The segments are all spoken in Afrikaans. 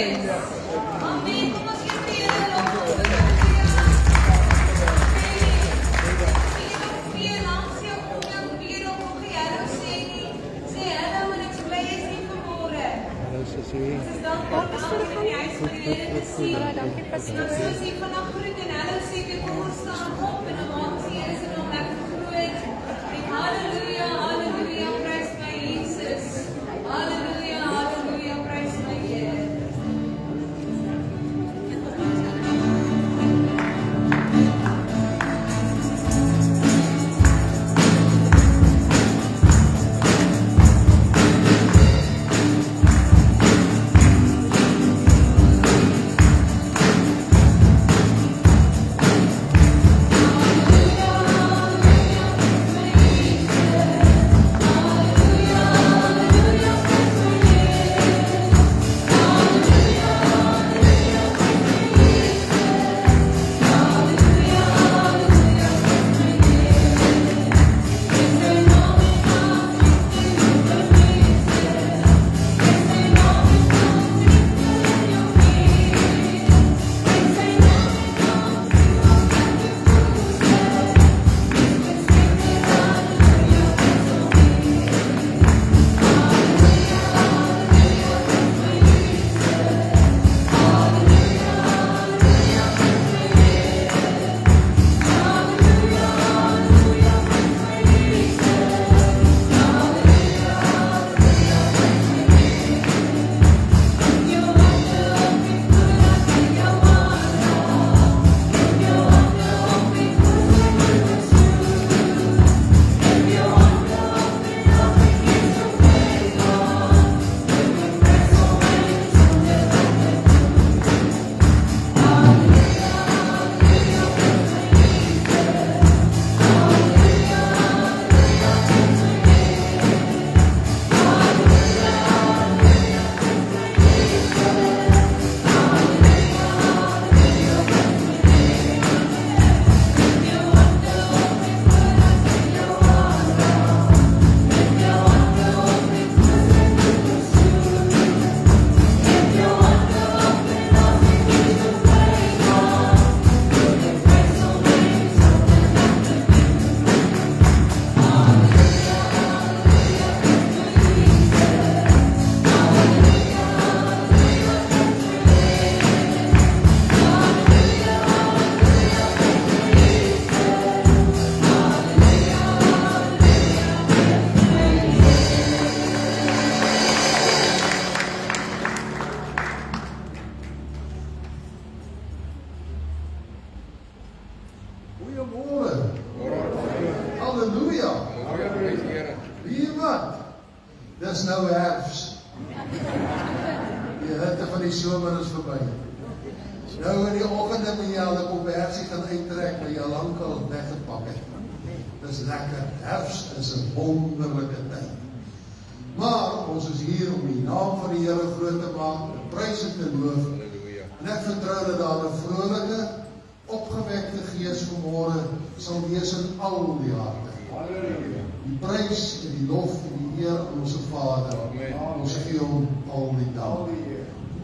Amen. Kom ons gee vir Here lof. Weer langs jou om jou weer op hoe jy hallo sê nie. Sê hallo en ek is bly jy is hier vanmôre. Hallo Sissie. Ons is dankbaar vir die huis van die Here te sien. Dankie pastoor. Soos jy vandag groet en hallo sê, kom ons staan op en dan maak ons die Here se naam lekker groot. En halleluja, halleluja, prys my Jesus. Halleluja, halleluja, prys my Here. Goeiemôre. Halleluja. Wie wat? Dis nou herfs. Die hitte van die somer is verby. Nou in die oggende moet jy al 'n kombersie gaan uittrek wat jy lankal weggepak het. Dis lekker. Herfs is 'n wonderlike tyd. Maar ons is hier om die naam van die Here groot te maak, te prys en te loof. En ek vertrou dat daar 'n vrolike, opgewekte gees vanmôre sal wees in al die harte. Die prys en die lof en die eer aan ons Vader. Ons gee hom al die dank.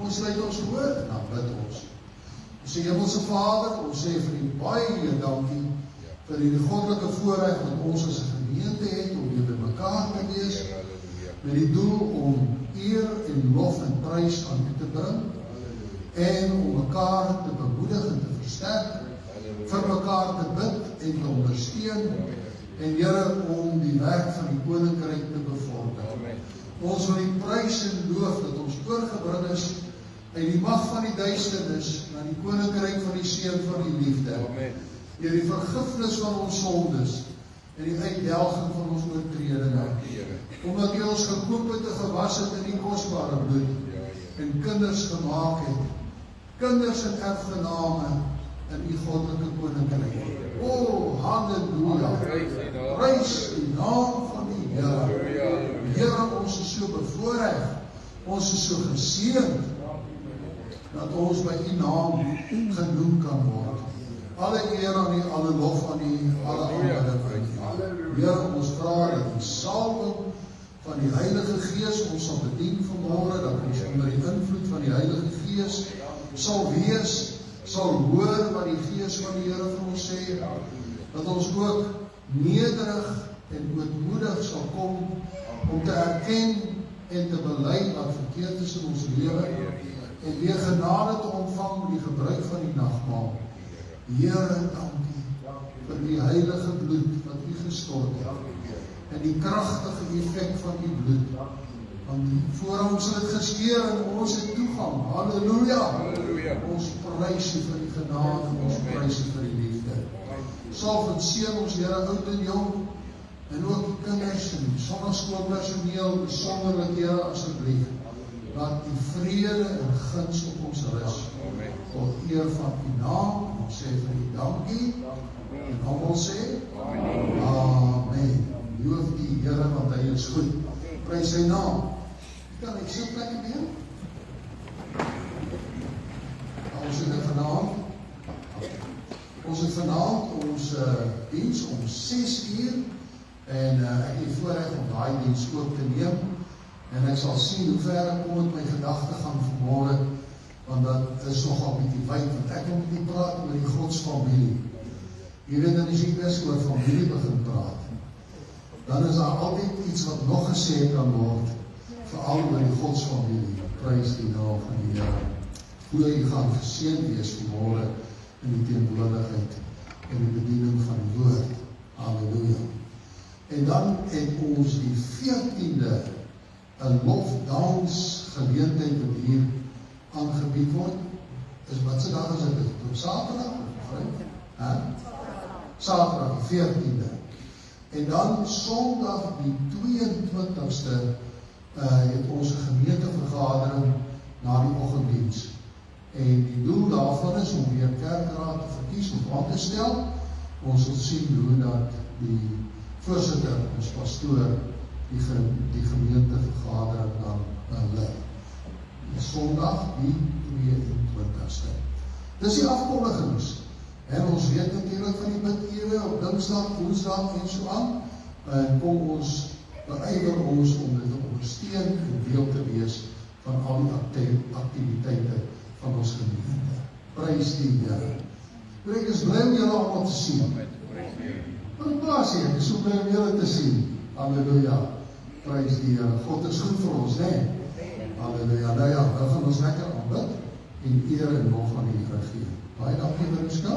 Ons sluit ons oor en dan bid ons. Ons sê Hemelse Vader, ons sê vir U baie dankie vir die goddelike voorreg wat ons as 'n gemeente het om hier by mekaar te wees met die doel om eer en lof en prys aan U te bring en om mekaar te bemoedig en te versterk, vir mekaar te bid en te ondersteun en Here om die werk van die koninkryk te bevorder. Ons wil U prys en loof dat ons oorgebring is uit die mag van die duisternis na die koninkryk van die seun van die liefde. Deur die vergifnis van ons sondes en die uitdelging van ons oortredinge. Omdat U ons gekoop het en gewas het in die kosbare bloed en kinders gemaak het, kinders en erfgename in U goddelike koninkryk. O, halleluja. Prys die naam van die Here. Here, ons is so bevoorreg. Ons is so geseënd dat ons by U naam genoem kan word. Alle eer aan U, alle lof aan U, alle aanbidding aan U. Here, ons vra dat die salwing van die Heilige Gees ons sal bedien vanmôre, dat ons onder die invloed van die Heilige Gees Gees sal wees, sal hoor wat die Gees van die Here vir ons sê, dat ons ook nederig en ootmoedig sal kom om te erken en te bely wat verkeerd is in ons lewe en weer genade te ontvang met die gebruik van die nagmaal. Here, dankie vir die heilige bloed wat U gestort het en die kragtige effek van die bloed. Want voor ons het geskeur en ons het toegang. Halleluja! Ons prys U vir die genade, ons prys U vir die liefde. Salf en seën ons Here oud en jong en ook die kinders en die sonnaskoolpersoneel besonderlik Here asseblief. Laat die vrede en guns op ons rus. Tot eer van U naam. Ons sê vir U dankie. En almal sê Amen. Loof die Here want Hy is goed. Prys Sy naam. Kan ek so plekke weer? Ons het vanaand ons diens om 6 uur en ek het voorreg om daai diens ook te neem en ek sal sien hoe ver ek kom met my gedagtegang vanmôre, want dat is nogal bietjie wyd, want ek wil nie praat oor die godsfamilie. Jy weet, dan as jy eers oor familie begin praat, dan is daar altyd iets wat nog gesê kan word, veral oor die godsfamilie. Prys die naam van die Here. Hoe jy gaan geseën wees vanmôre in die teenwoordigheid en die bediening van die woord. Halleluja. En dan het ons die 14de 'n lofdans geleentheid wat hier aangebied word. Wat se dag is dit? Op Saterdag of Vrydag? Saterdag die 14de. En dan Sondag die 22ste het ons 'n gemeentevergadering na die oggenddiens. En die doel daarvan is om weer kerkraad te verkies of aan te stel. Ons sal sien hoe dat die voorsitter, ons pastoor, die gemeentevergadering dan lei. Sondag die 22ste. Dis die afkondigings. En ons weet natuurlijk van die bidure op Dinsdag, Woensdag en so aan. En kom ons beywer ons om dit te ondersteun en deel te wees van al die aktiwiteite van ons gemeente. Prys die Here. Ek is bly om julle allemaal te sien. Wat plaas hier? Ek is so bly om julle te sien. Halleluja. Prys die Here. God is goed vir ons, né? Halleluja. Nou ja, dan gaan ons lekker aanbid en eer en lof aan die Here gee. Baie dankie, Mariska.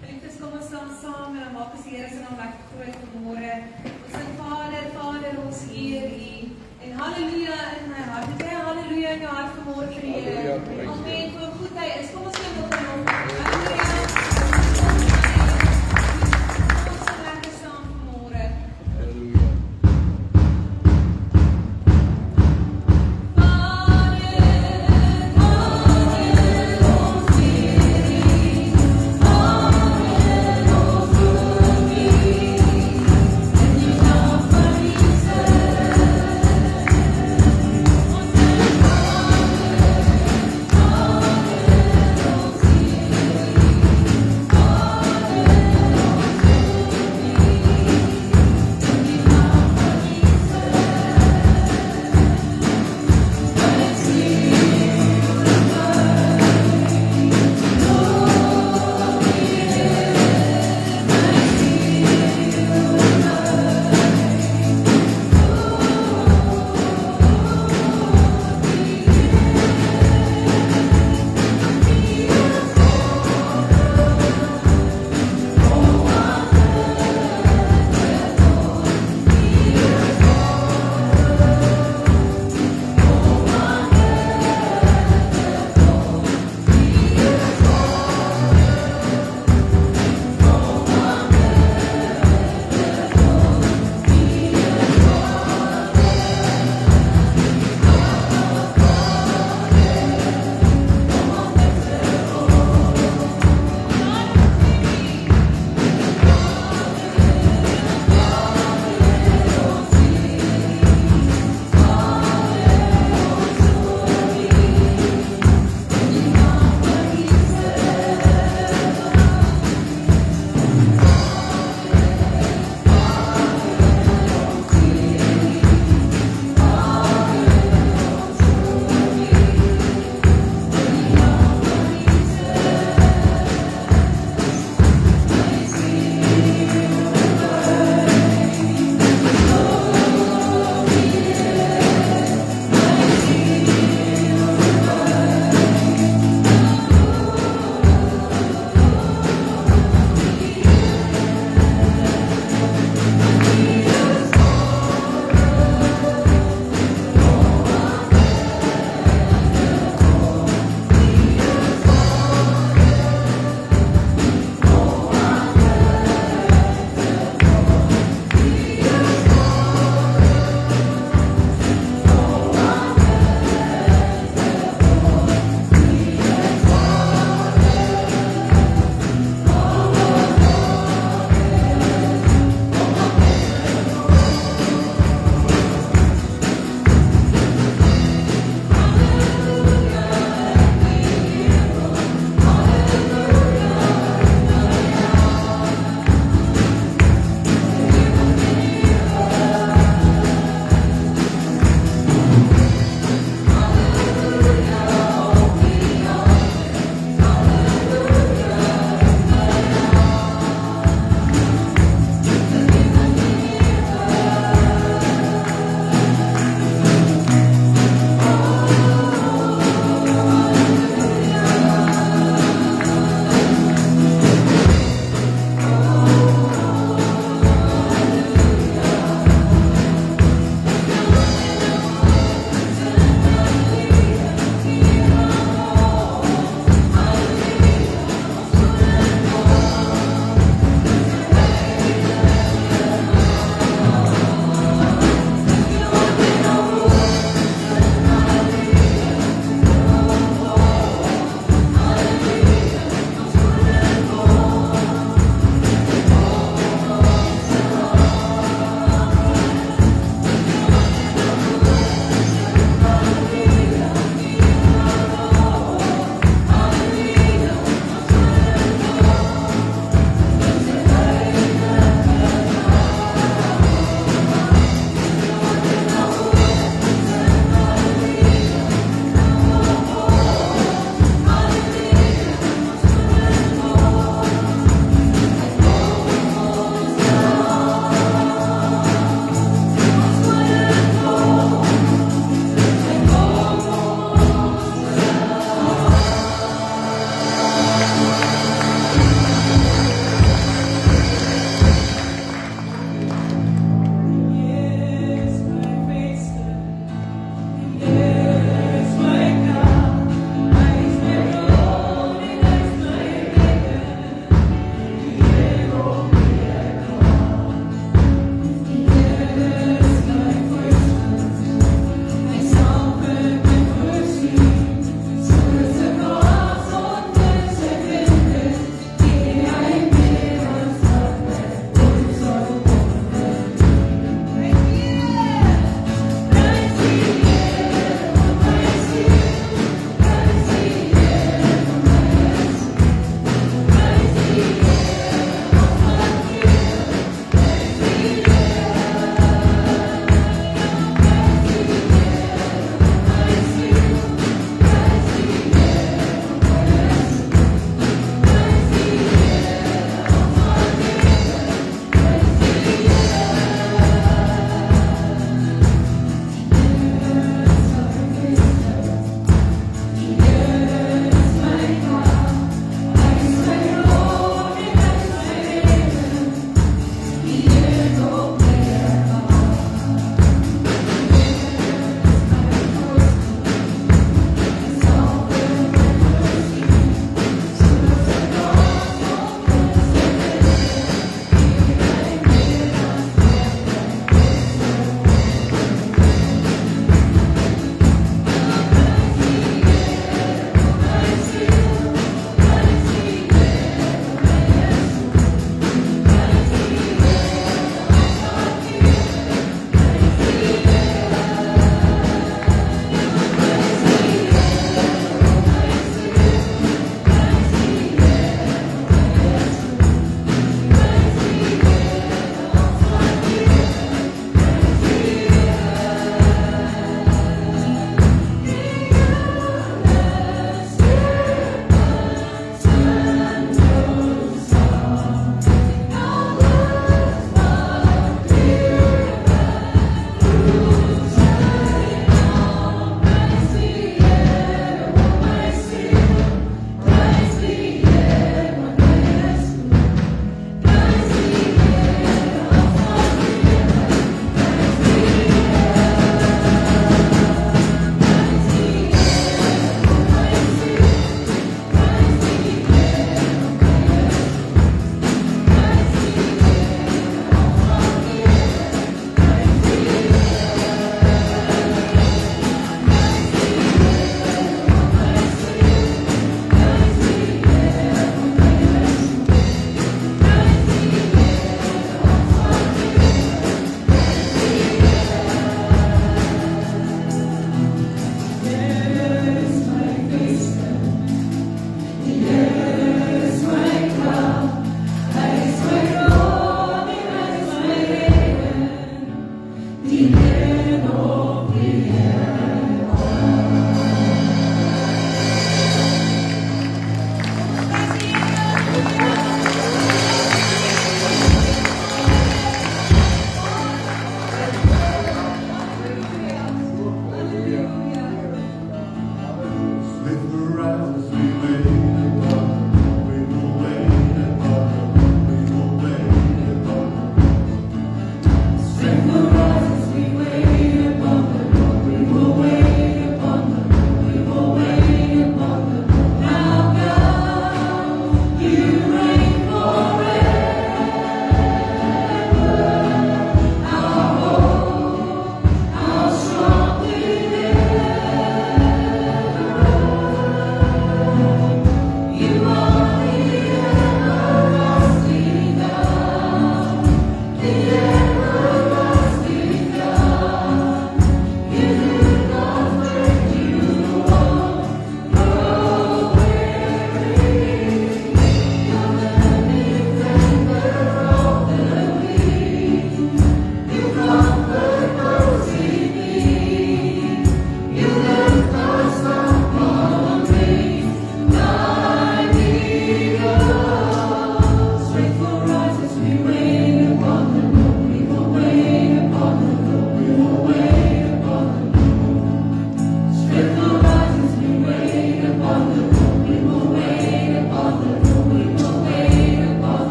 Geliefdes, kom ons staan saam en dan maak ons die Here se naam lekker groot vanmôre. Ons sê Vader, ons eer U. En halleluja in my hart. Ek sê halleluja in jou hart vanmôre vir die Here. Amen. Vir hoe goed Hy is. Kom ons sê nog en nog. Halleluja. Kom ons sing lekker saam vanmôre. Halleluja. Oh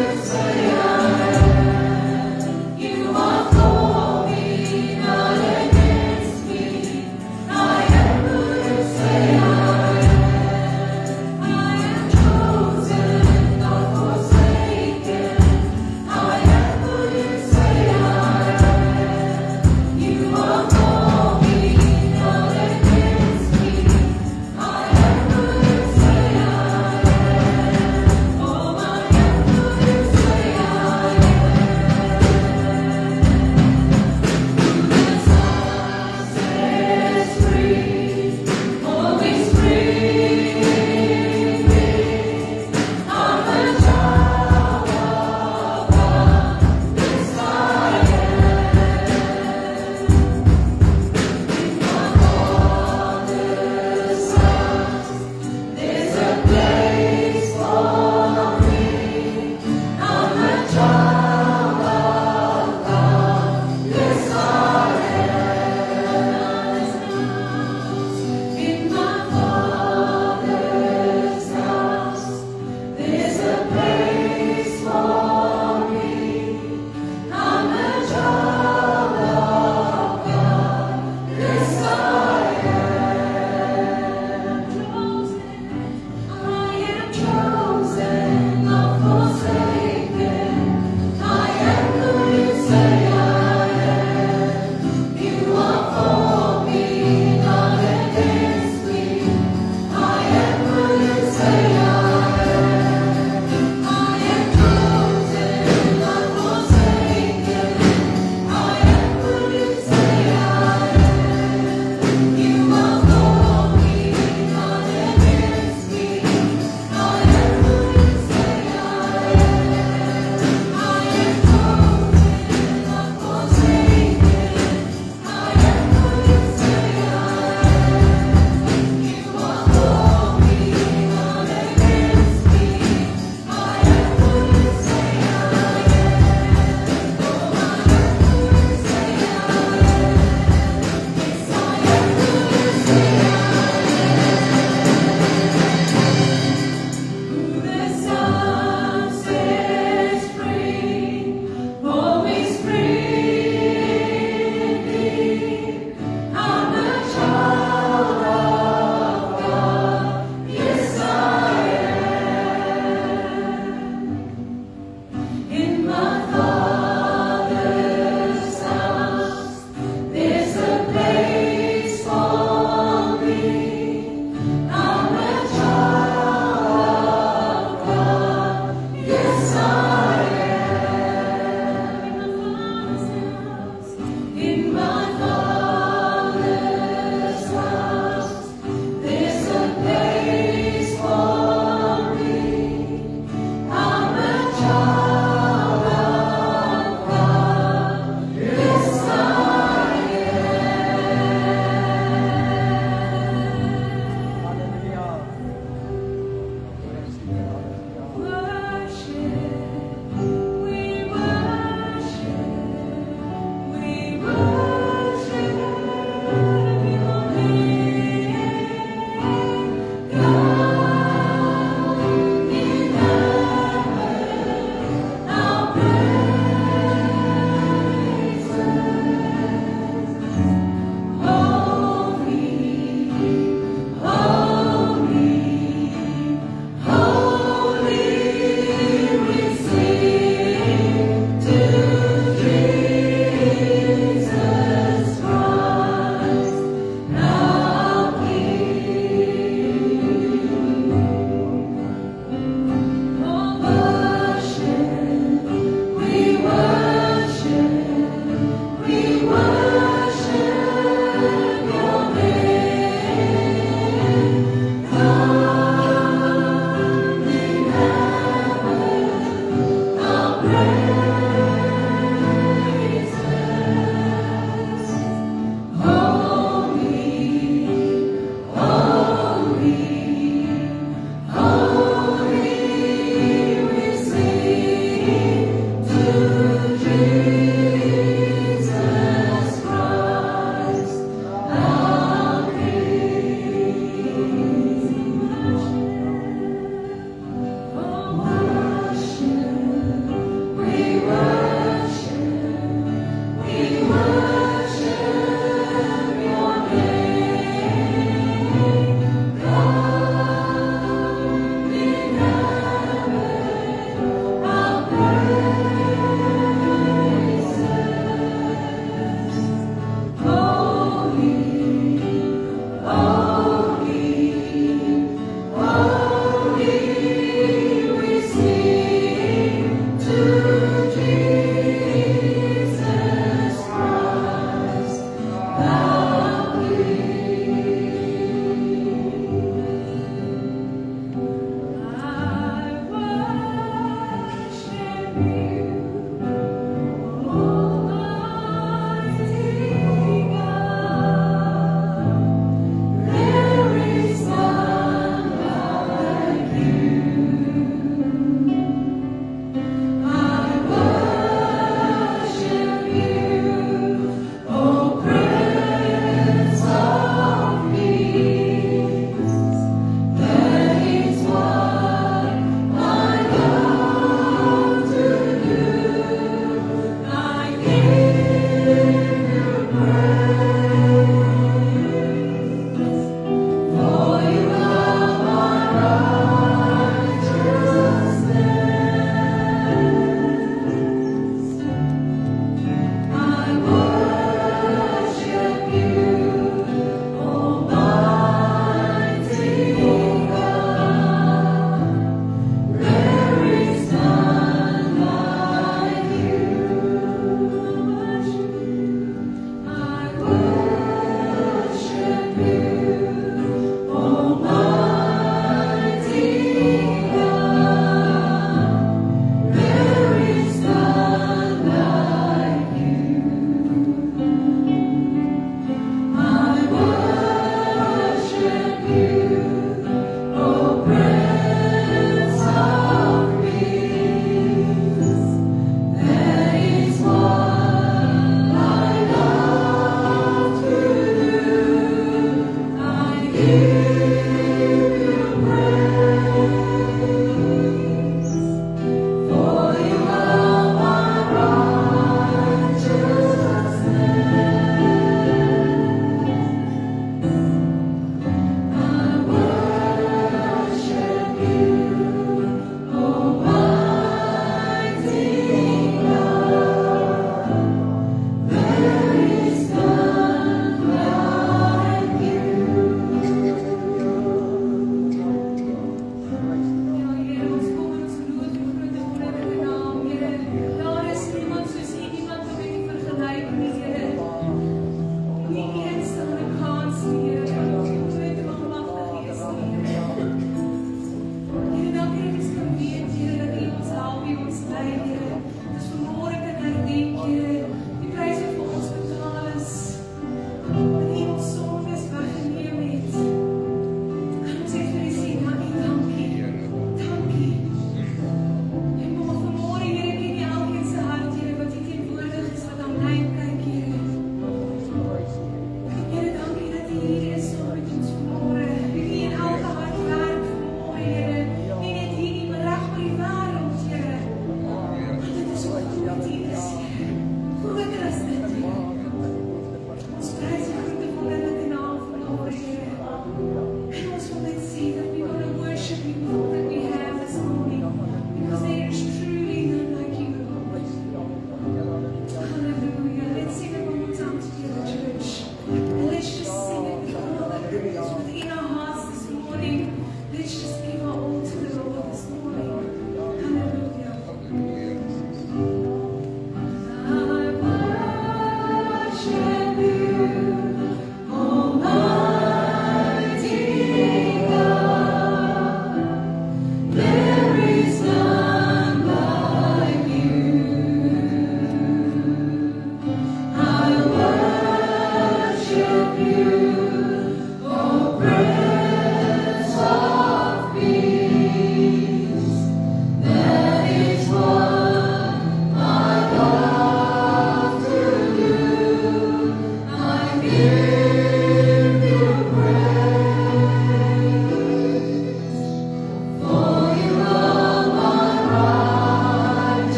Oh,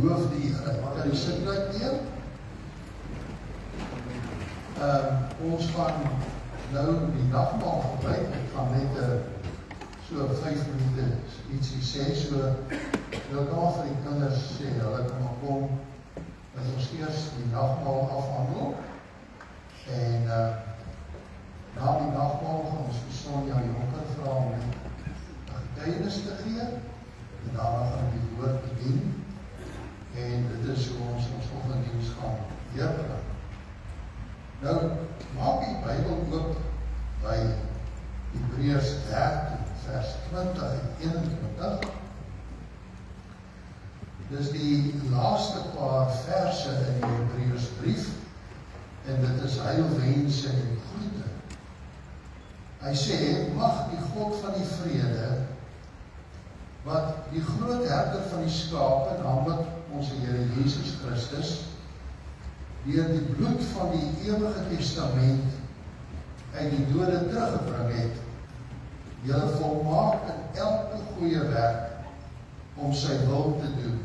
Loof die Here. Kan die sit net neer? Ons gaan nou die nagmaal gebruik, ek gaan net so 5 minute ietsie sê, so wil daar vir die kinders sê, hulle kan maar kom, dat ons eers die nagmaal afhandel, en na die nagmaal gaan ons vir Sonja Jonker vra om 'n getuienis te gee, en daarna gaan die woord bedien, en dit is hoe ons oggenddiens gaan deurbring. Nou, maak die Bybel oop by Hebreërs 13, vers 20 en 21. Dis die laaste paar verse in die Hebreërs brief, en dit is heilwense en groete. Hy sê, mag die God van die vrede, wat die groot herder van die skape, naamlik ons Here Jesus Christus, deur die bloed van die ewige testament uit die dode teruggebring het, julle volmaak in elke goeie werk om sy wil te doen.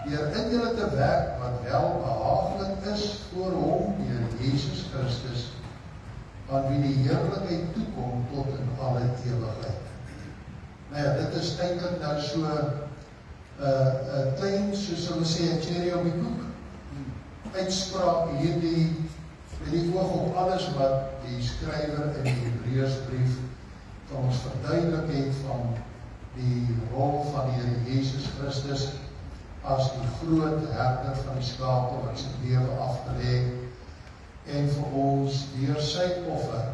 Deur in julle te werk wat wel behaaglik is voor hom, deur Jesus Christus, aan wie die heerlikheid toekom tot in alle ewigheid. Nou ja, dit is eintlik nou so klein, soos hulle sê, 'n cherry op die koek, uitspraak hierdie, met die oog op alles wat die skrywer in die Hebreërsbrief van ons verduidelik het van die rol van die Here Jesus Christus as die groot herder van die skape wat sy lewe afgelê en vir ons deur sy offer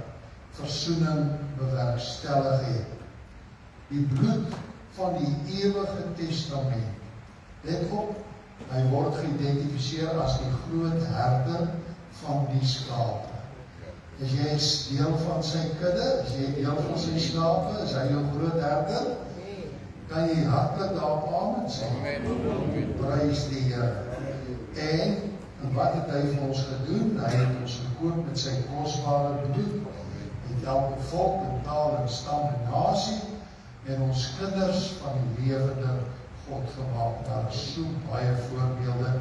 versoening bewerkstellig het. Die bloed van die ewige testament, let op, hy word geïdentifiseer as die groot herder van die skape. Is jy deel van sy kudde? Is jy deel van sy skape? Is hy jou groot herder? Kan jy hartlik daarop amen sê? Prys die Here. En wat het hy vir ons gedoen? Hy het ons gekoop met sy kosbare bloed, met elke volk en taal en stam en nasie, en ons kinders van die lewende God gemaak. Daar is so baie voorbeelde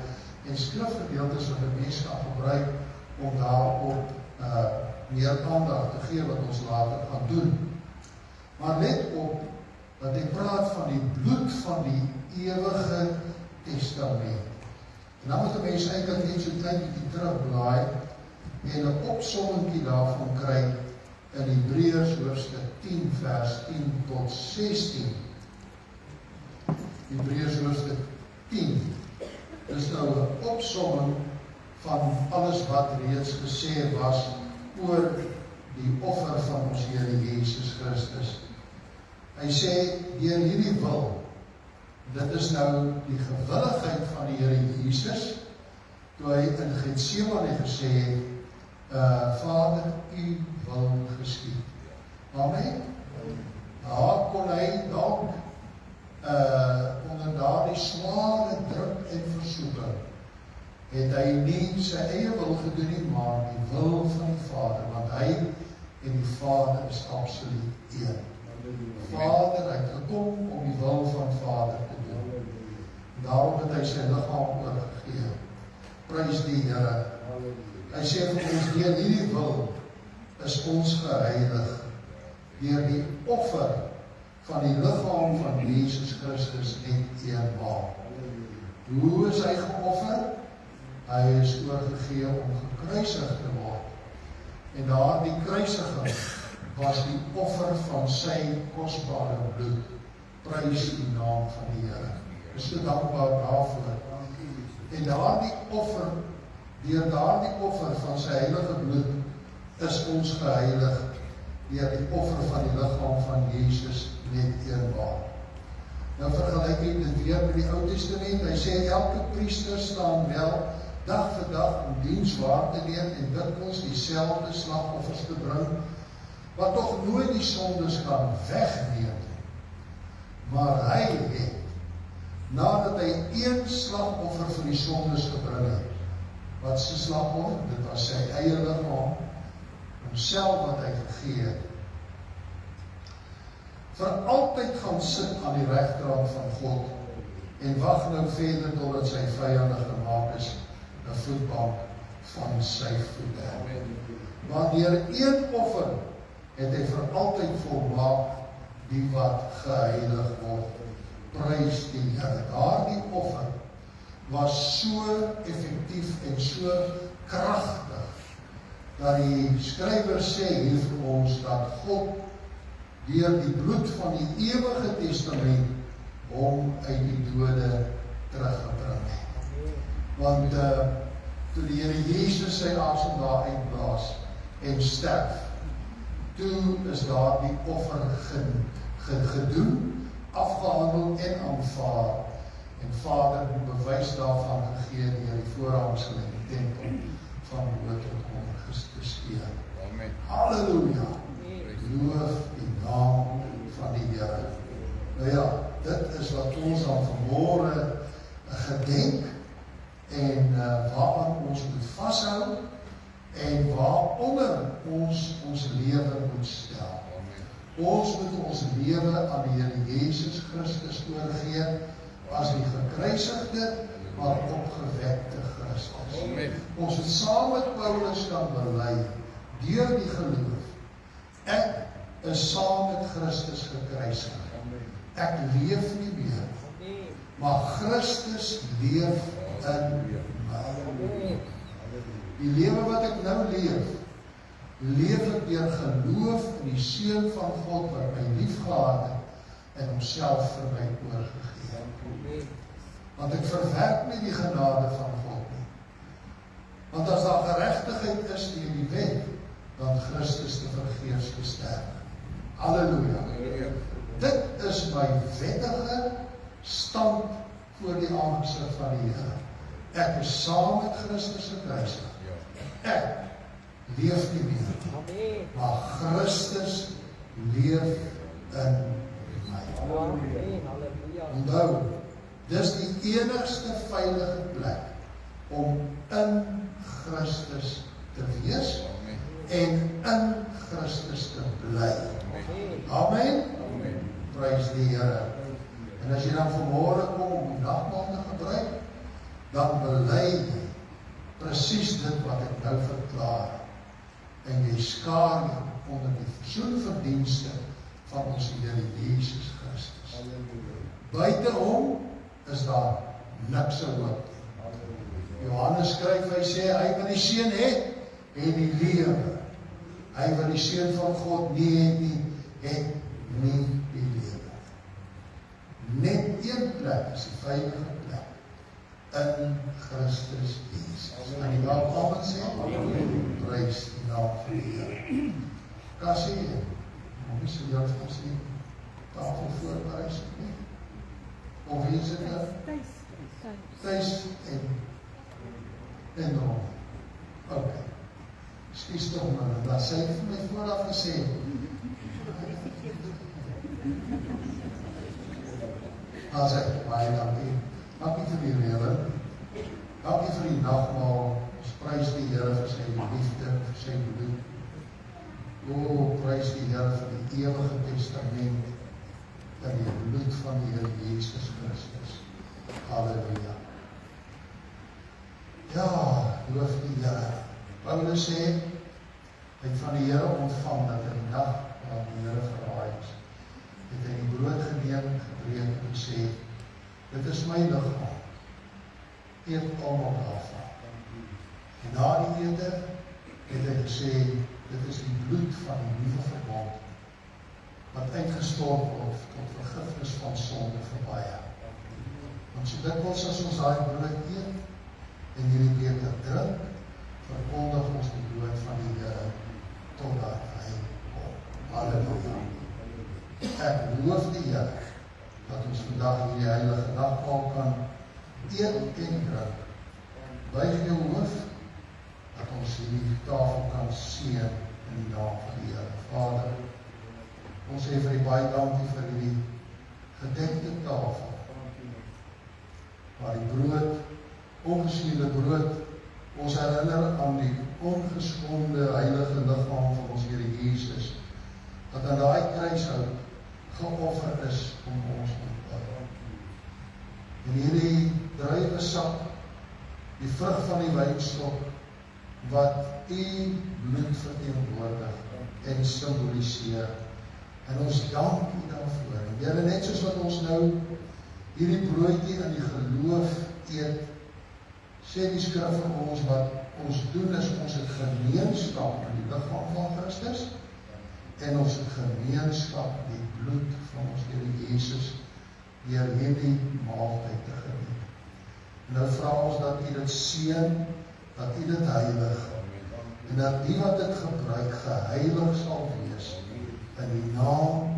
en skrifgedeeltes wat 'n mens kan gebruik om daarop meer aandag te gee wat ons later gaan doen. Maar let op dat ek praat van die bloed van die ewige testament. En dan moet 'n mens eintlik net so klein bietjie terugblaai en 'n opsommingkie daarvan kry in Hebreërs hoofstuk 10 vers 10 tot 16. Hebreërs hoofstuk 10 is nou 'n opsomming van alles wat reeds gesê was oor die offer van ons Here Jesus Christus. Hy sê, deur hierdie wil, dit is nou die gewilligheid van die Here Jesus, toe hy in Getsemane gesê het, Vader, u wil geskied. Amen. Daar kon hy dalk onder daardie sware druk en versoeking, het hy nie sy eie wil gedoen nie, maar die wil van die Vader, want hy en die Vader is absoluut een. Vader, hy het gekom om die wil van Vader te doen. Daarom het hy sy liggaam oorgegee. Prys die Here. Hy sê vir ons, deur hierdie wil is ons geheilig, deur die offer van die liggaam van Jesus Christus net eenmaal. Hoe is hy geoffer? Hy is oorgegee om gekruisig te word. En daardie kruisiging was die offer van sy kosbare bloed. Prys die naam van die Here. Ek is so dankbaar daarvoor. En daardie offer, deur daardie offer van sy heilige bloed, is ons geheilig deur die offer van die liggaam van Jesus net eenmaal. Nou vergelyk ek dit weer met die Ou Testament. Hy sê elke priester staan wel dag vir dag om diens waar te neem en dikwels dieselfde slagoffers te bring, wat tog nooit die sondes kan wegneem. Maar hy het, nadat hy een slagoffer vir die sondes gebring het, wat sy slagoffer, dit was sy eie liggaam, homself wat hy gegee het, vir altyd gaan sit aan die regterhand van God en wag nou verder totdat sy vyande gemaak is, 'n voetbank van sy voete. Want deur een offer het hy vir altyd volmaak die wat geheilig word. Prys die Here. Daardie offer was so effektief en so kragtig, dat die skrywer sê hier vir ons, dat God deur die bloed van die ewige testament hom uit die dode teruggebring het. Want toe die Here Jesus sy asem daar uitblaas en sterf, toe is daar die offer gedoen, afgehandel en aanvaar. En Vader het bewys daarvan gegee deur die voorhangsel in die tempel van bo tot onder gesteer. Amen. Halleluja. Loof die naam van die Here. Nou ja, dit is wat ons aan vanmôre gedenk en waaraan ons moet vashou en waaronder ons lewe moet stel. Ons moet ons lewe aan die Here Jesus Christus oorgee as die gekruisigde, maar opgewekte Christus. Ons het saam met Paulus kan bely deur die geloof. Ek is saam met Christus gekruisig. Ek leef nie meer, maar Christus leef in my. Die lewe wat ek nou leef ek deur geloof in die Seun van God wat my lief gehad het en homself vir my oorgegee. Want ek verwerp nie die genade van God nie. Want as daar geregtigheid is deur die wet, dan Christus te vergeefs gesterf. Halleluja. Dit is my wettige stand voor die aangesig van die Here. Ek is saam met Christus gekruisig. Ek leef nie meer, maar Christus leef in my. Onthou, dis die enigste veilige plek om in Christus te wees en in Christus te bly. Amen. Prys die Here. En as jy dan vanmôre kom om die nagmaal te gebruik, dan bely jy presies dit wat ek nou verklaar. En jy skaar jou onder die versoenverdienste van ons Here Jesus Christus. Buite hom is daar niks hoop. Johannes skryf, hy sê, hy wat die Seun het die lewe. Hy wat die Seun van God nie het nie die lewe. Net een plek is die veilige plek. In Christus Jesus. En die naam amen sê, prys die naam van die Here. Kassie, moet jy jou ons die tafel voorbereid nie? Of wie is dit nou? Thuis en rond. Ok. Skus tog maar, dat sy vir my vooraf gesê. As ek, baie dankie. Dankie vir die lewe. Dankie vir die nagmaal. Ons prys die Here vir sy liefde, vir sy bloed. O, prys die Here vir die ewige testament en die bloed van die Here Jesus Christus. Halleluja. Ja, loof die Here. Paulus sê, hy het van die Here ontvang dat in die dag waar die Here verraai is, het hy die brood geneem, gebreek en sê, dit is my liggaam. Eet almal daarvan. En na die ete het hy gesê, dit is die bloed van die nuwe verbond, wat uitgestort word tot vergifnis van sonde vir baie. Want so dikwels as ons daai brood eet, en hierdie beker drink, verkondig ons die dood van die Here, totdat hy kom. Halleluja. Ek loof die Here, dat ons vandag hierdie heilige nagmaal kan eet en drink. Buig jou hoof, dat ons hierdie tafel kan seën in die naam van die Here. Vader, ons sê vir die baie dankie vir die gedekte tafel, waar die brood, ongesuurde brood, ons herinner aan die ongeskonde heilige liggaam van ons Here Jesus, wat aan daai kruishout geoffer is om ons te bou. En hierdie druiwesap, die vrug van die wynstok, wat u bloed verteenwoordig en symboliseer. En ons dank U daarvoor. En Here, net soos wat ons nou hierdie broodjie in die geloof eet, sê die skrif vir ons, wat ons doen is ons het gemeenskap in die liggaam van Christus, en ons het gemeenskap in die bloed van ons Here Jesus, deur hierdie maaltyd te geniet. En nou vra ons dat U dit seën, dat U dit heilig, en dat die wat dit gebruik geheilig sal wees, in die naam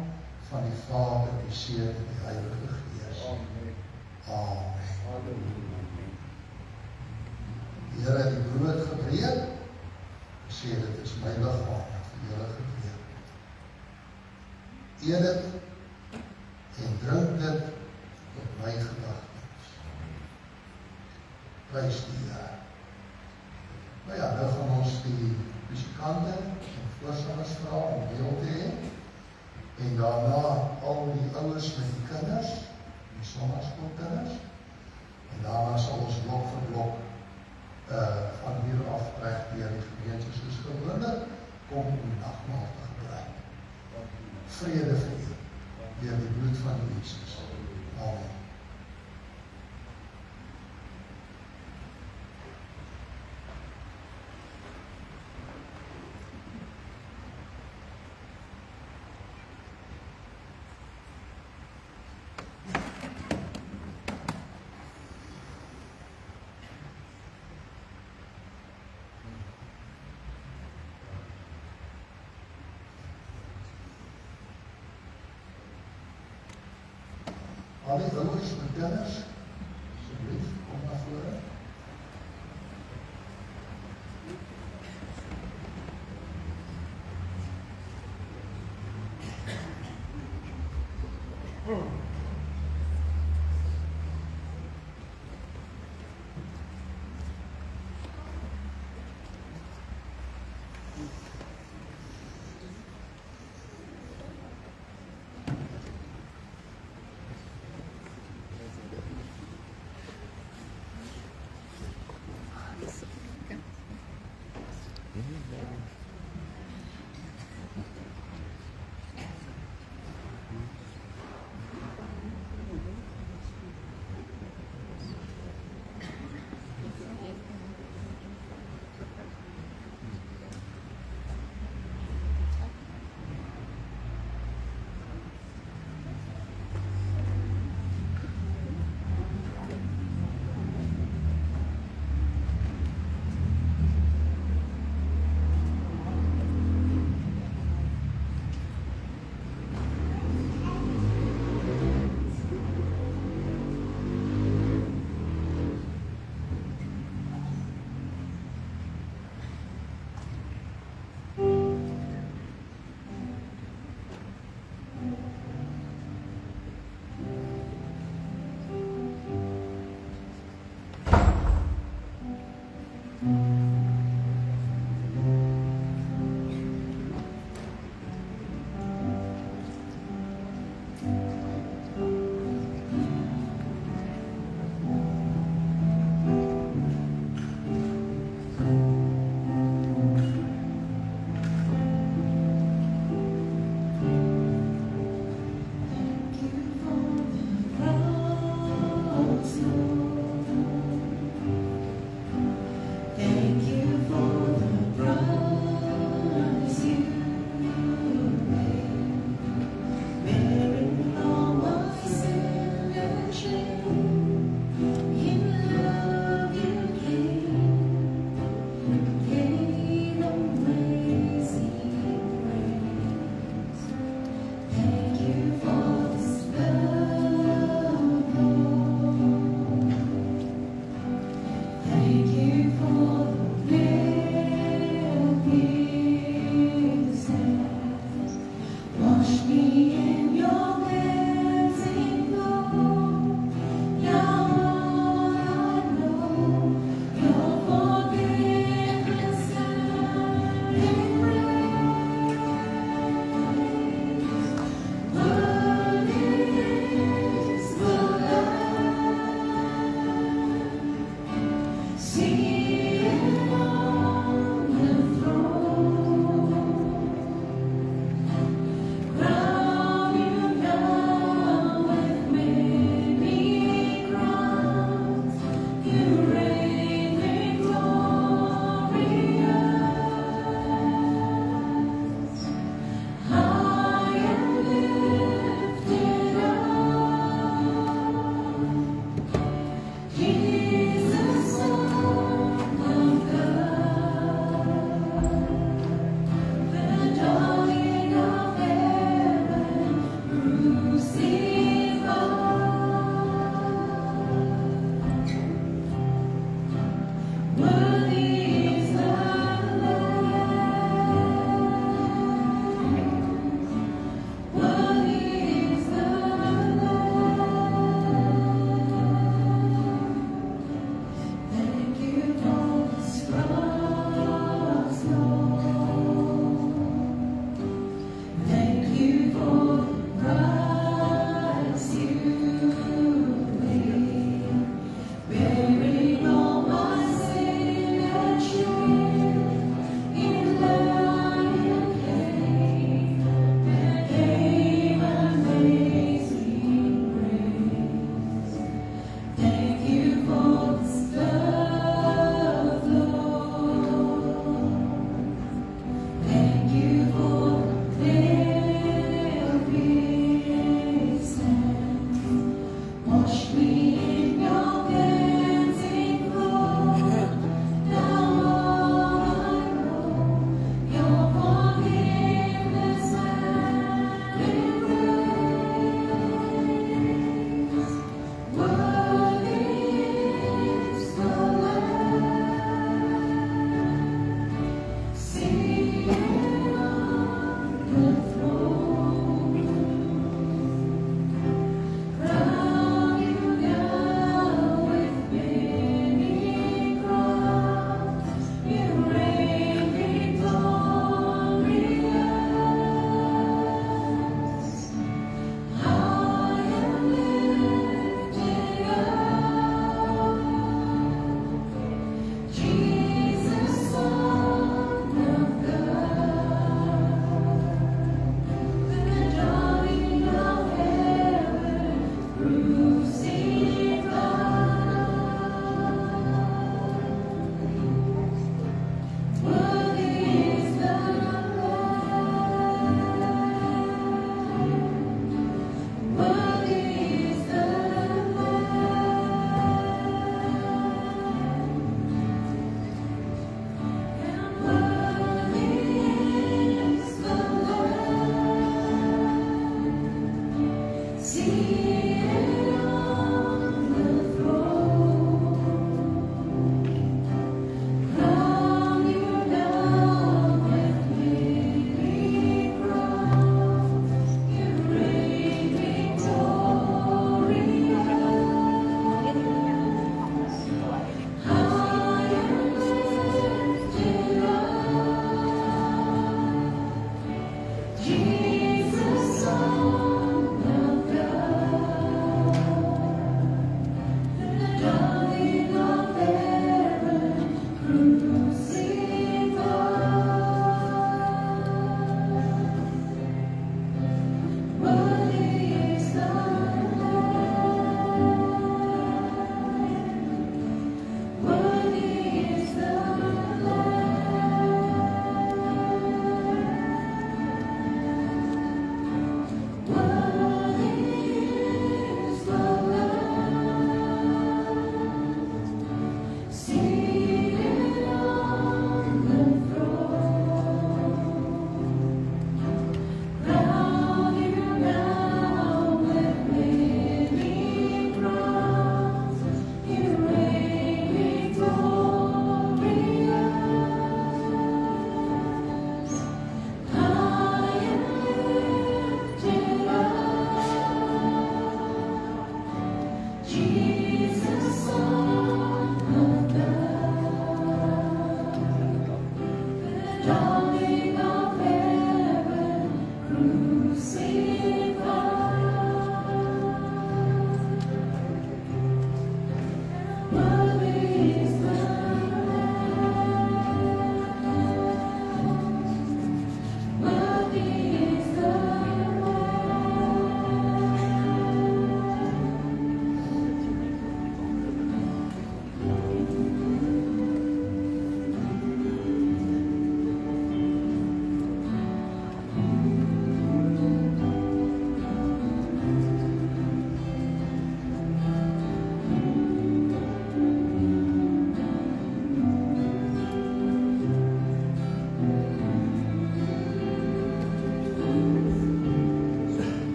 van die Vader, die Seun en die Heilige Gees. Amen. Die Here het die brood gebreek, sê dit is my liggaam vir julle gebreek. Eet dit en drink dit tot my gedagtes. Prys die Here. Nou ja, nou gaan ons die musikante en voorsangers vra om deel te hê, en daarna al die ouers met die kinders, die sonnaskoolkinders, en daarna sal ons blok vir blok van hier af reg deur die gemeente soos gewoonlik kom om die nagmaal te gebruik. Vrede vir u deur die bloed van Jesus. Amen. Al die ouers met kinders, asseblief, kom na vore.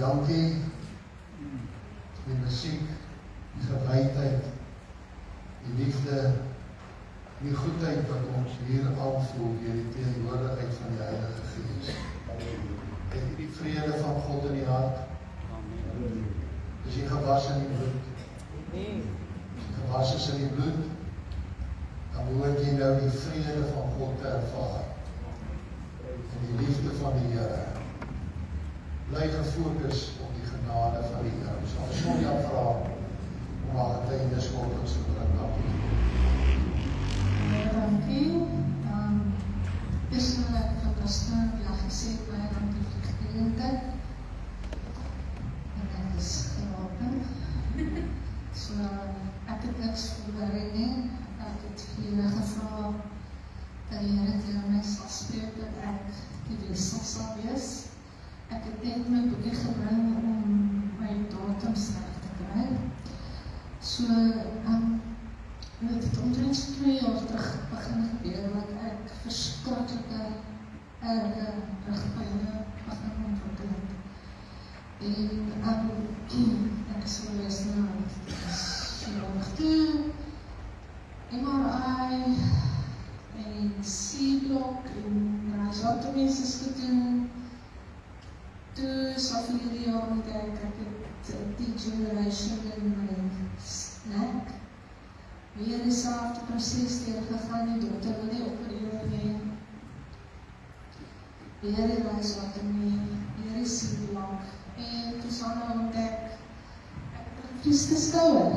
dankie, die musiek, die gewytheid, die liefde, die goedheid wat ons hier aanvoel deur die teenwoordigheid van die Heilige Gees. Het jy die vrede van God in die hart? Is jy gewas in die bloed? As jy gewas is in die bloed, dan behoort jy nou die vrede van God te ervaar. En die liefde van die Here. Bly gefokus op die genade van die Here. Ons sal Sonja vra om haar getuienis volgens te bring. Dankie. Eerst wil ek vir Pastor gesê, baie dankie vir die geleentheid. En ek is gewapen. So, ek het niks voorberei nie. Ek het vir julle gevra dat die Here deur my sal spreek dat ek die wissel sal wees. Ek het net my boekie gebring om my datums reg te kry. So, dit het omtrent 2 jaar terug begin gebeur wat ek verskriklike En ek is gewees na chirurg toe, MRI, en C-blok, en radiatomies is gedoen. Toe is al vir hierdie jaar ontdek, ek het degeneration in my nek. Weer dieselfde proses deurgegaan, die dokter wil nie opereer nie. Weer die radiatomy, weer die C-blok, en toe sal nou ontdek, ek het vries geskouwer.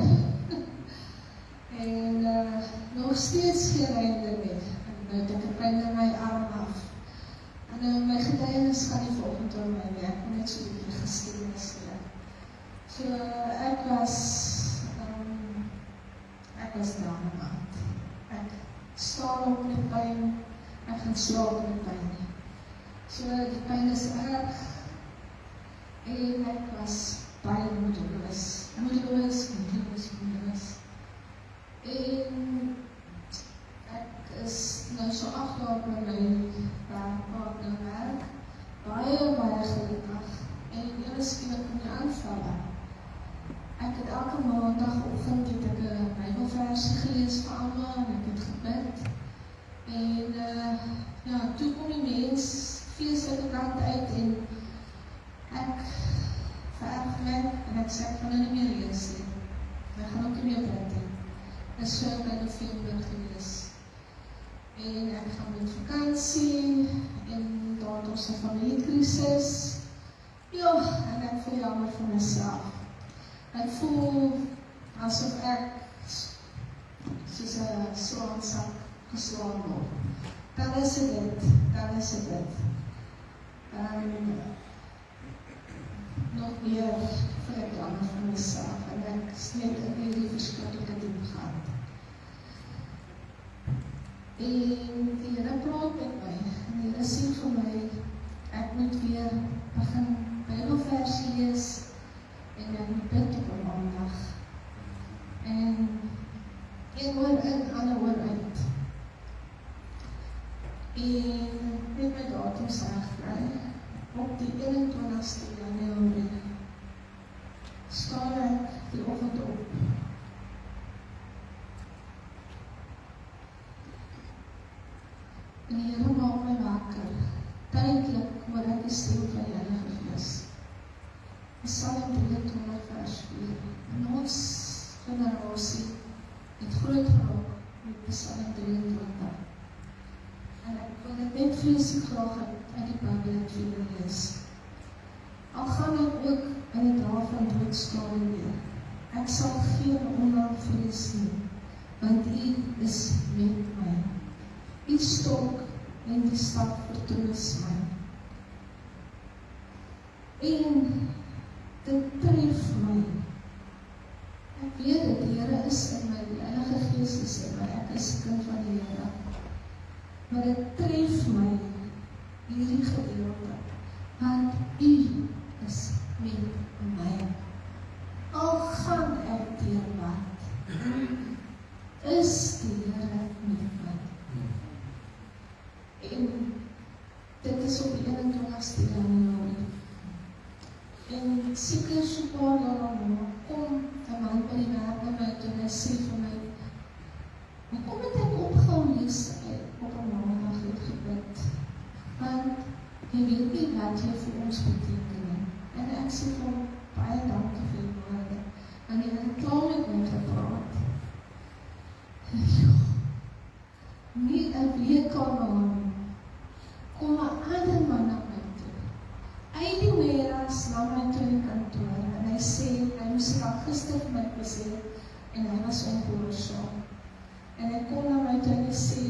En nog steeds geen einde nie. Nou het ek 'n pyn in my arm af. En my getuienis gaan nie volgend oor my nie, ek moet net so 'n bietjie geskiedenis leer. So ek was down and out. Ek staan op met pyn, ek gaan slaap met pyn. So die pyn is erg, en ek was baie moedeloos. En ek is nou so 8 jaar by my werkpartner werk, baie gelukkig, en ewe skielik kom die aanvalle. Ek het elke maandagoggend het ek 'n Bybelversie gelees vir almal, en ek het gebid, en toe kom die mens feeslike kant uit, en ek vererg my, en ek sê ek gaan nou nie meer lees nie, ek gaan ook nie meer bid nie. Dit is so by November gewees. En ek gaan met vakansie, en daar het ons 'n familiekrisis. Ja, en ek voel jammer vir myself. Ek voel asof ek soos 'n slaansak geslaan word. Dan is dit. Nog meer voel ek jammer vir myself, en ek is net in hierdie verskriklike diep gaan. En die Here praat met my, en die Here sê vir my, ek moet weer begin Bybelversie lees, en ek moet bid op 'n maandag. En een oor in, ander oor uit. En net my datums regkry, op die 21ste Januarie, staan ek die oggend op. En die Here maak my wakker, tydelik hoor ek die stem van die Heilige Gees. Psalm 23 vers 4. En ons generasie het groot geraak met Psalm 23. En ek wil dit net vreeslik graag uit die Bybel weer lees. Al gaan ek ook in die dae van doodskade weer. Ek sal geen onheil vrees nie, want U is met my. U stok en die staf vertroos my. En dit tref my. Ek weet dat die Here is in my, die Heilige Gees is in my, ek is kind van die Here. Maar dit tref my, hierdie gedeelte, want U is met my. Al gaan ek deur wat, is die Here met my. En dit is op die 21ste Januarie. En seker so 'n paar dae daarna kom 'n man by die werk by my toe en hy sê vir my, hoekom het ek opgehou lees op 'n maandag het gebid? Want jy weet nie wat jy vir ons beteken nie. En ek sê vir hom, baie dankie vir die woorde. Want jy het klaar met my gepraat. Nie 'n week aan kom 'n ander man na my toe. Uit die warehouse na my toe in die kantoor, en hy sê, hy moes al gister vir my gesê, en hy was ongehoorsaam. En hy kom na my toe en hy sê,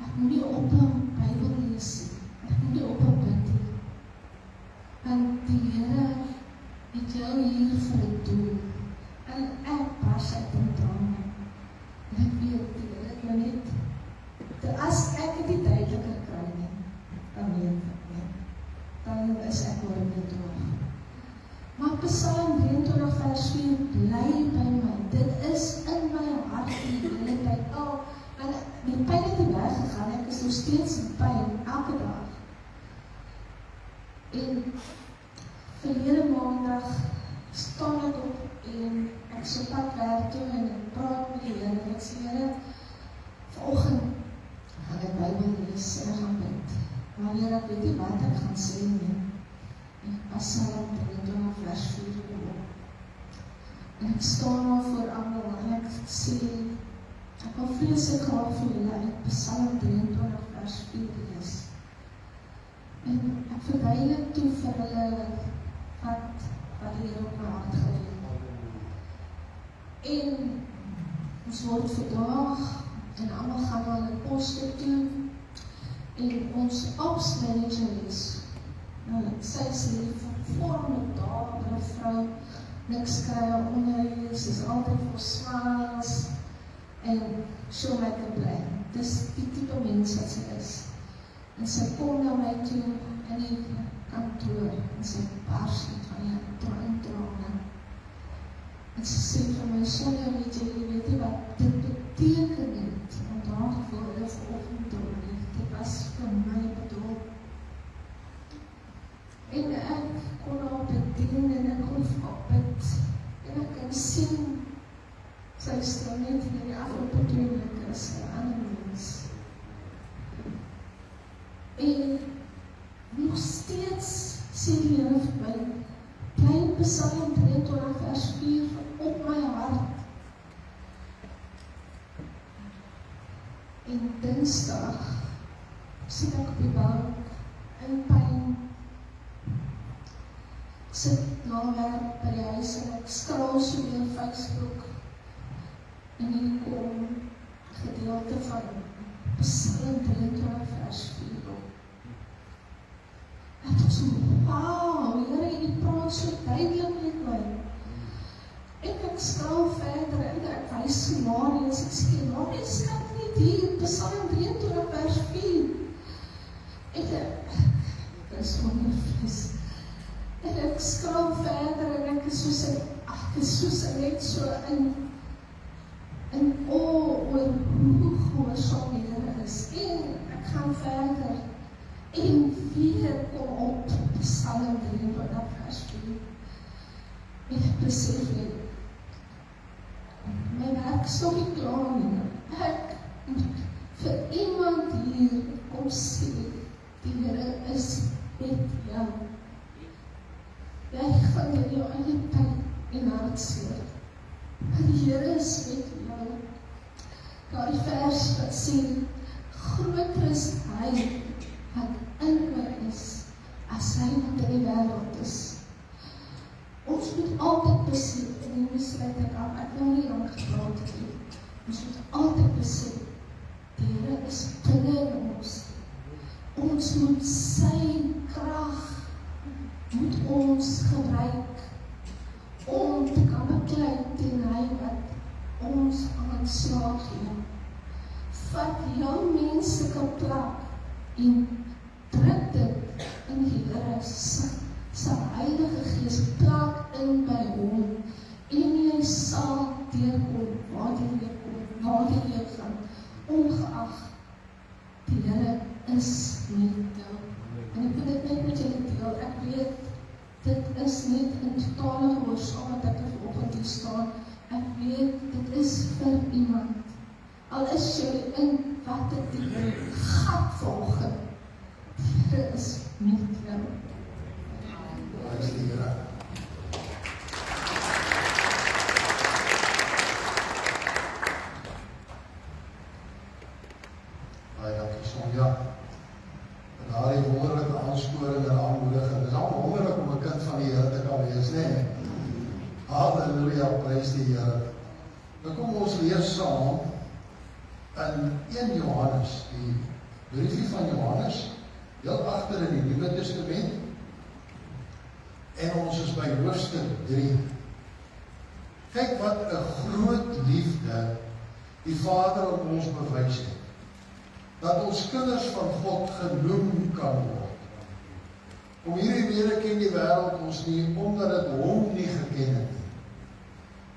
ek moet nie ophou Bybel lees nie, ek moet nie ophou bid nie. Want die Here het jou hier vir 'n doel. En ek bars uit in trane. En ek weet, die Here het my net, as ek het die duideliker kry nie, dan weet ek nie. Dan is ek oor in die droog. Maar Psalm 23 vers 4 bly by my. Dit is in my hart die hele tyd. En Verlede maandag staan ek op en ek is op pad werk toe en ek praat met die Here en ek sê, Here, vanoggend gaan ek Bybel lees en ek gaan bid. Maar Here, ek weet nie wat ek gaan sê nie. En Psalm 23 vers 4 op. En ek staan daar voor almal en ek sê, ek wil vreeslik graag vir julle uit Psalm 23 vers 4 lees. En ek verduidelik toe vir hulle wat die Here op my hart gelê het. En ons word vandag en almal gaan na hulle poste toe en ons ops manager is sy is lief, vormlik daar, die vrou, niks kry onder hier, sy is altyd vir smiles en she'll make a plan. Dis die type mens wat sy is. En sy kom na my toe in die kantoor en sy bars met van die trane. En sy sê vir my, Sonja, weet nie wat dit beteken het, om daar voor hulle vanoggend te hoor. Dit was vir my bedoel. En ek kon haar bedien en ek kon vir haar bid. En ek kan sien, sy stel net in die afgelope 2 weke as 'n ander mens. En nog steeds sê die Here vir my, bly Psalm 23 vers 4 op my hart. En Dinsdag sit ek op die bank in pyn. Ek sit na werk by die huis en ek scroll so deur Facebook en hier kom gedeelte van Psalm 23 vers 4 op. Ek was so, wow, Here, jy praat so duidelik met my. En ek scroll verder en ek wys Marius, ek sê, Marius, kyk net hier, Psalm 23 vers 4. En ek is wondervlees. En ek scroll verder en ek is soos net so in oor hoe gehoorsaam die Here is. En ek gaan verder en weer kom op Psalm 23 vers 4. En ek besef net, my werk is nog nie klaar nie. Ek moet vir iemand hier kom sê, die Here is met jou. Jy gaan in jou eie pyn en hartseer. Maar die Here is met jou. Daar die vers wat sê, groter is hy wat in my is, as hy wat in die wêreld is. Ons moet altyd besef, en die besluit ek wil nie lang gepraat het, ons moet altyd besef, die Here is binne in ons. Ons moet sy krag moet ons gebruik om te kan beklei teen hy wat ons aanslag gee. Vat jou menslike plek en druk dit in die Here sy Heilige Gees plek in by hom en jy sal deurkom waar jy gaan, ongeag die Here is met jou. En ek wil dit net met julle deel, ek weet, dit is net in totale gehoorsaam wat ek vanoggend hier staan, ek weet, dit is vir iemand, al is jy in wat ek die gat volge, die Here is met jou. Hy is die Here. Baie dankie, Sonja. Daar die wonderlijke aansporing en aanmoediging. Het is al wonderlik om 'n kind van die Here te kan wees, nee. Halleluja, prys die Here. Dan kom ons lees saam in 1 Johannes, die briefie van Johannes, heel agter in die Nuwe Testament. En ons is by hoofstuk 3. Kyk wat 'n groot liefde die Vader aan ons bewys het. Dat ons kinders van God genoem kan word. Om hierdie rede ken die wêreld ons nie, omdat het hom nie geken het nie.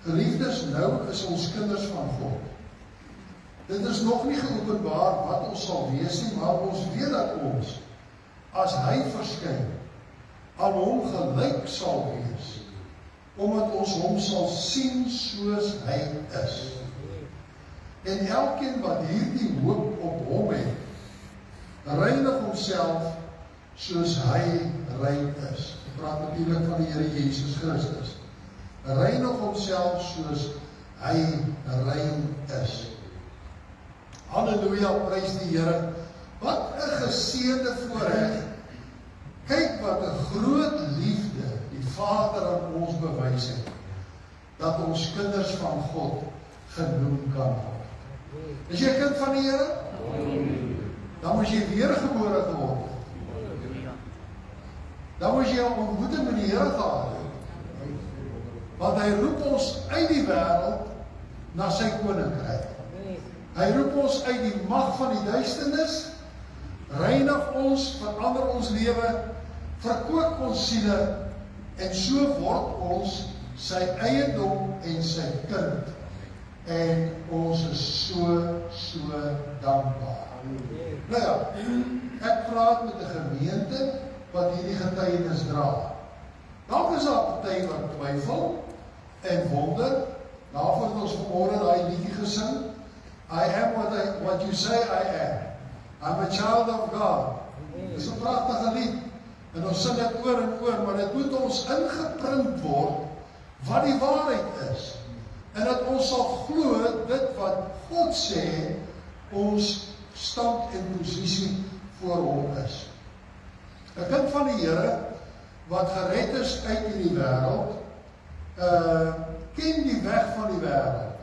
Geliefdes, nou is ons kinders van God. Dit is nog nie geopenbaar wat ons sal wees nie, maar ons weet dat ons, as hy verskyn, aan hom gelyk sal wees, omdat ons hom sal sien soos hy is. En elkeen wat hierdie hoop op hom het, reinig homself soos hy rein is. Ek praat natuurlik van die Here Jesus Christus. Reinig homself soos hy rein is. Halleluja, prys die Here. Wat 'n geseënde voorreg. Kyk wat 'n groot liefde die Vader aan ons bewys het, dat ons kinders van God genoem kan word. Is jy 'n kind van die Here? Dan moes jy weergebore geword het. Dan moes jy 'n ontmoeting met die Here gehad het. Want hy roep ons uit die wêreld na sy koninkryk. Hy roep ons uit die mag van die duisternis, reinig ons, verander ons lewe, verkoop ons siele, en so word ons sy eiendom en sy kind. En ons is so dankbaar. Nou ja, ek praat met 'n gemeente wat hierdie getuienis dra. Dalk is daar party wat twyfel en wonder. Daarvoor het ons vanmôre daai liedjie gesing. I am what you say I am. I'm a child of God. Dis 'n pragtige lied. En ons sing dit oor en oor, maar dit moet ons ingeprint word wat die waarheid is. En dat ons sal glo dit wat God sê, ons stand en posisie voor hom is. 'n kind van die Here wat gered is uit hierdie wêreld, ken die weg van die wêreld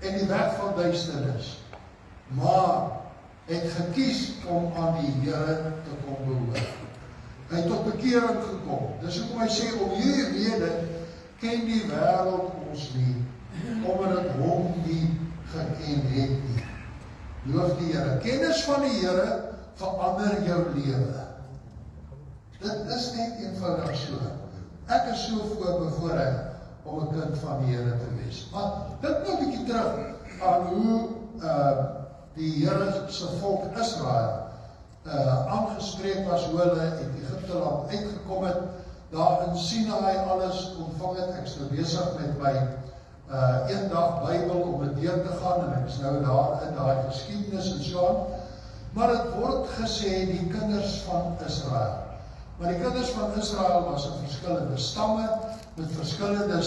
en die weg van duisternis, maar het gekies om aan die Here te kom behoort. Hy het tot bekering gekom. Dis hoekom hy sê, om hierdie rede ken die wêreld ons nie, omdat dit hom nie geken het nie. Loof die Here. Kennis van die Here verander jou lewe. Dit is net eenvoudig so. Ek is so voorbevoorreg om 'n kind van die Here te wees. Maar dink nou 'n bietjie terug aan hoe die Here se volk Israel aangespreek was, hoe hulle uit Egipte land uitgekom het, daar in Sinaai alles ontvang het. Ek is nou besig met my eendag Bybel om dit deur te gaan, en ek is nou daar in daai geskiedenis en so aan. Maar dit word gesê die kinders van Israel. Maar die kinders van Israel was in verskillende stamme, met verskillende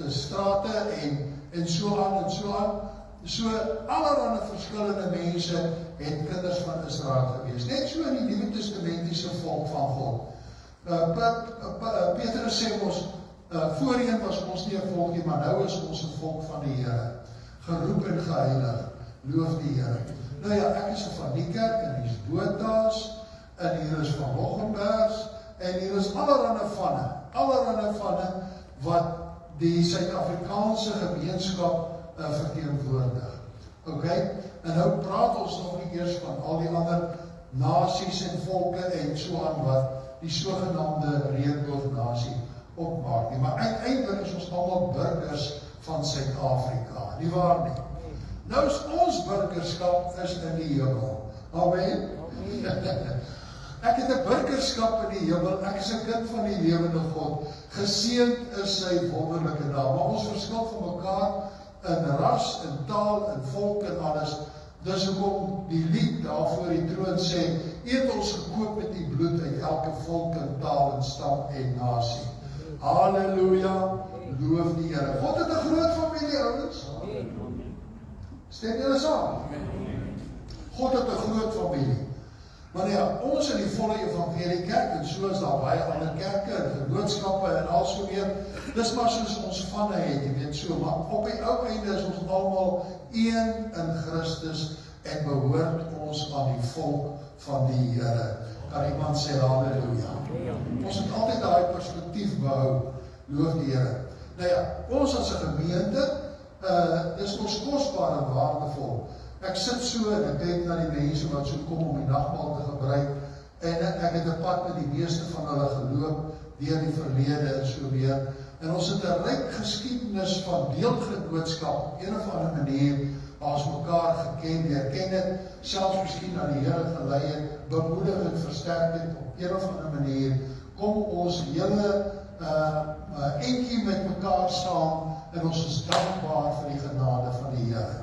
strate en so aan en so aan. So allerhande verskillende mense het kinders van Israel gewees. Net so in die Nuwe Testamentiese volk van God. Petrus sê ons, voorheen was ons nie 'n volkie, maar nou is ons 'n volk van die Here. Geroep en geheilig. Loof die Here. Nou ja, ek is van die kerk, en hier is Botas, en hier is van Loggenbergs, en hier is allerhande vanne wat die Suid-Afrikaanse gemeenskap verteenwoordig. Okay? En nou praat ons nog nie eers van al die ander nasies en volke en so aan wat die sogenaamde reënboognasie opmaak nie. Maar uiteindelik is ons almal burgers van Suid-Afrika. Nie waar nie? Nou is ons burgerskap is in die hemel. Amen? Ek het 'n burgerskap in die hemel. Ek is 'n kind van die lewende God. Geseënd is sy wonderlike naam. Maar ons verskil van mekaar in ras, in taal, in volk en alles. Dis hoekom die lied daar voor die troon sê, U het ons gekoop met U bloed uit elke volk en taal en stam en nasie. Halleluja, loof die Here. God het 'n groot familie, ouens. Stem julle saam? God het 'n groot familie. Maar ja, ons in die volle evangelie kerk, en so is daar baie ander kerke, en genootskappe en al so meer, dis maar soos ons vanne het, jy weet so, maar op die ou einde is ons almal een in Christus, en behoort ons aan die volk van die Here. Kan iemand sê halleluja? Ons moet altyd daai perspektief behou, loof die Here. Nou ja, ons as 'n gemeente, dis ons kosbaar en waardevol. Ek sit so en ek kyk na die mense wat so kom om die nagmaal te gebruik, en ek het 'n pad met die meeste van hulle geloop deur die verlede en so weer. En ons het 'n ryk geskiedenis van deelgenootskap op een of ander manier as mekaar geken, herken het, selfs miskien aan die Here gelei het, bemoedig het, versterk het op een of ander manier, kom ons hele entjie met mekaar saam, en ons is dankbaar vir die genade van die Here.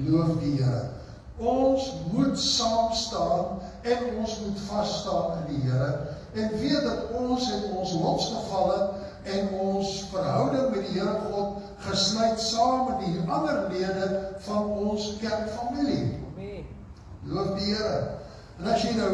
Loof die Here. Ons moet saam staan, en ons moet vasstaan in die Here, en weet dat ons het ons losgevalle, en ons verhouding met die Here God gesluit saam met die ander lede van ons kerkfamilie. Loof die Here. En as jy nou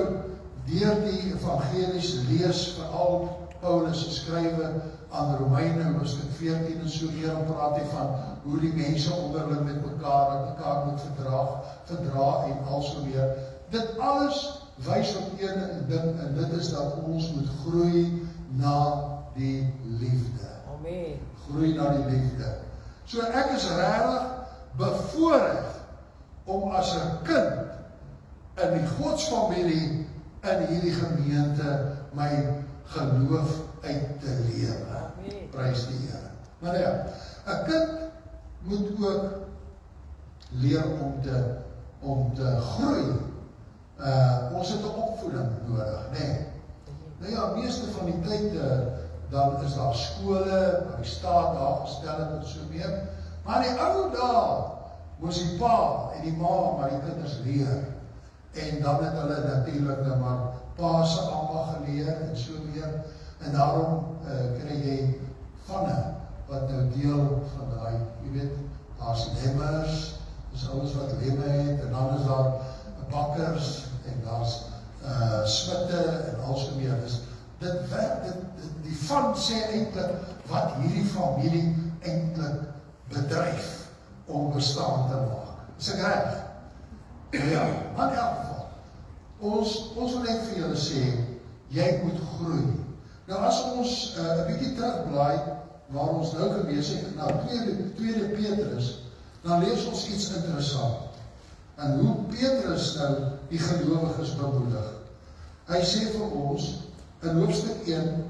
deur die evangelies lees, veral Paulus se skrywe aan Romeine, hoofstuk 14 en so weer, en praat hy van hoe die mense onderling met mekaar moet verdra en also weer. Dit alles wys op een ding, en dit is dat ons moet groei na die liefde. Amen. Groei na die liefde. So ek is regtig bevoorreg om as 'n kind in die Godsfamilie in hierdie gemeente my geloof uit te lewe. Prys die Here. Maar ja, 'n kind moet ook leer om te groei. Ons het 'n opvoeding nodig, né? Nou ja, meeste van die tyd dan is daar skole, waar die staat daar gestel het en so meer. Maar in die ou dae moes die pa en die ma maar die kinders leer. En dan het hulle natuurlik nou maar pa se ambag geleer en so meer. En daarom kry jy vanne wat nou deel van daai, jy weet, daar's lemmers, dis ouens wat lemme het, en dan is daar bakkers, en daar's smitte, en also meer. Dus dit werk, die van sê eintlik wat hierdie familie eintlik bedryf om bestaan te maak. Is ek reg? Ja, maar in elk geval, ons wil net vir julle sê, jy moet groei. Nou as ons 'n bietjie terugblaai, waar ons nou gewees het, na 2 Petrus, dan lees ons iets interessant. En hoe Petrus nou die gelowiges bemoedig. Hy sê vir ons, in hoofstuk 1,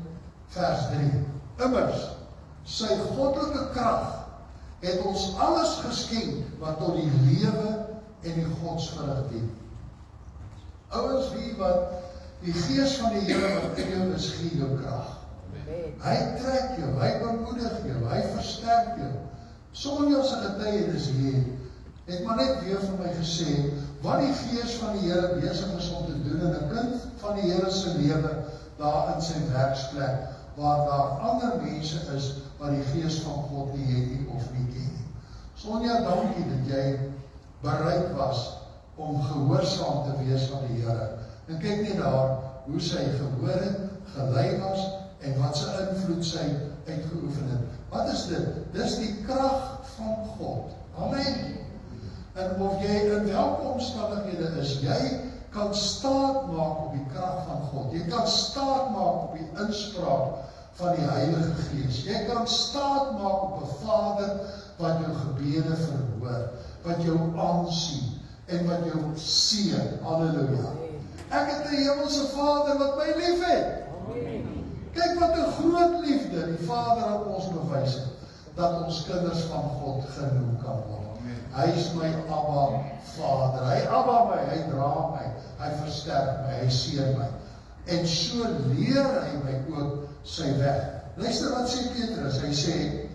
vers 3, immers, sy goddelike krag het ons alles geskenk wat tot die lewe en die godsvrug dien. Ouens, wie wat die gees van die Here wat in jou is, gee jou krag. Hy trek jou, hy bemoedig jou, hy versterk jou. Sonja se getuienis hier het maar net weer vir my gesê, wat die gees van die Here besig is om te doen in 'n kind van die Here se lewe, daar in sy werksplek, waar daar ander mense is, wat die gees van God nie het nie of nie ken nie. Sonja, dankie dat jy bereid was om gehoorsaam te wees van die Here. En kyk net daar, hoe sy gehoor het, gelei was, en wat sy invloed sy uitgeoefen het. Wat is dit? Dis die krag van God. Amen. En of jy in welke omstandighede is, jy kan staat maak op die krag van God. Jy kan staat maak op die inspraak van die Heilige Gees. Jy kan staat maak op 'n Vader wat jou gebede verhoor, wat jou aansien en wat jou seën. Halleluja. Ek het 'n hemelse Vader wat my lief het. Kyk wat 'n groot liefde die Vader aan ons bewys het, dat ons kinders van God genoem kan word. Hy is my Abba Vader. Hy Abba my, hy dra my, hy versterk my, hy seën my. En so leer hy my ook sy weg. Luister wat sê Petrus, hy sê,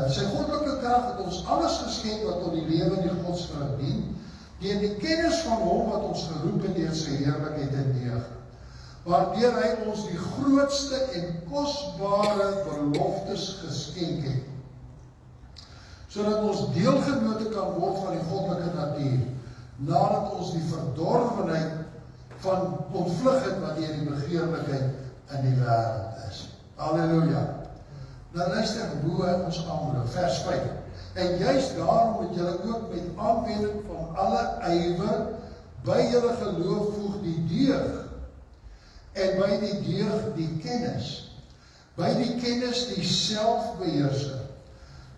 sy goddelike krag het ons alles geskenk wat tot die lewe en die godsvrug dien, deur die kennis van hom wat ons geroep het deur sy heerlikheid en deeg, waardeur hy ons die grootste en kosbare beloftes geskenk het, sodat ons deelgenote kan word van die goddelike natuur, nadat ons die verdorwenheid van ontvlug het wat deur die begeerlikheid in die wêreld is. Halleluja. Nou luister hoe hy ons aanmoedig, vers 5. En juist daarom moet julle ook met aanwending van alle ywer by julle geloof voeg die deug, en by die deug die kennis, by die kennis die selfbeheersing,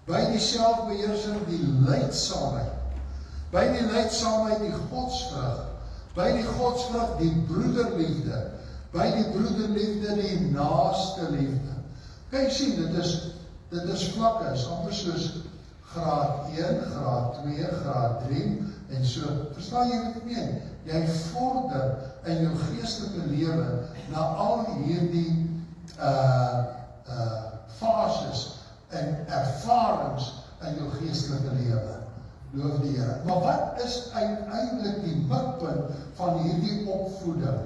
by die selfbeheersing die lydsaamheid, by die lydsaamheid die godsvrug, by die godsvrug die broederliefde, by die broederliefde die naaste liefde. Kyk sien, dit is vlakke, is amper soos graad 1, graad 2, graad 3 en so. Verstaan jy wat ek meen? Jy vorder in jou geestelike lewe na al hierdie fases en ervarings in jou geestelike lewe. Loof die Here. Maar wat is uiteindelik die mikpunt van hierdie opvoeding?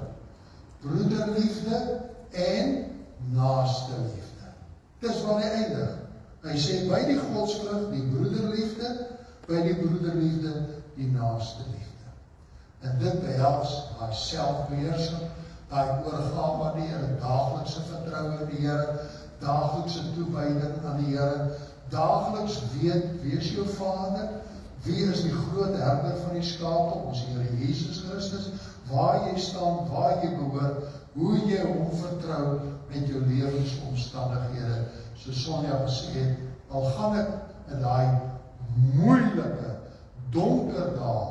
Broederliefde en naaste liefde. Dis waar hy eindig. Hy sê by die godsvrug die broederliefde, by die broederliefde die naaste liefde. En dit behels daai selfbeheersing, daai oorgawe aan die Here, daaglikse vertroue in die Here, daaglikse toewyding aan die Here, daagliks weet wie is jou Vader, wie is die groot herder van die skape, ons Here Jesus Christus, waar jy staan, waar jy behoort, hoe jy hom vertrou met jou lewensomstandighede, so Sonja gesê het, al gaan ek in daai moeilike, donker dae,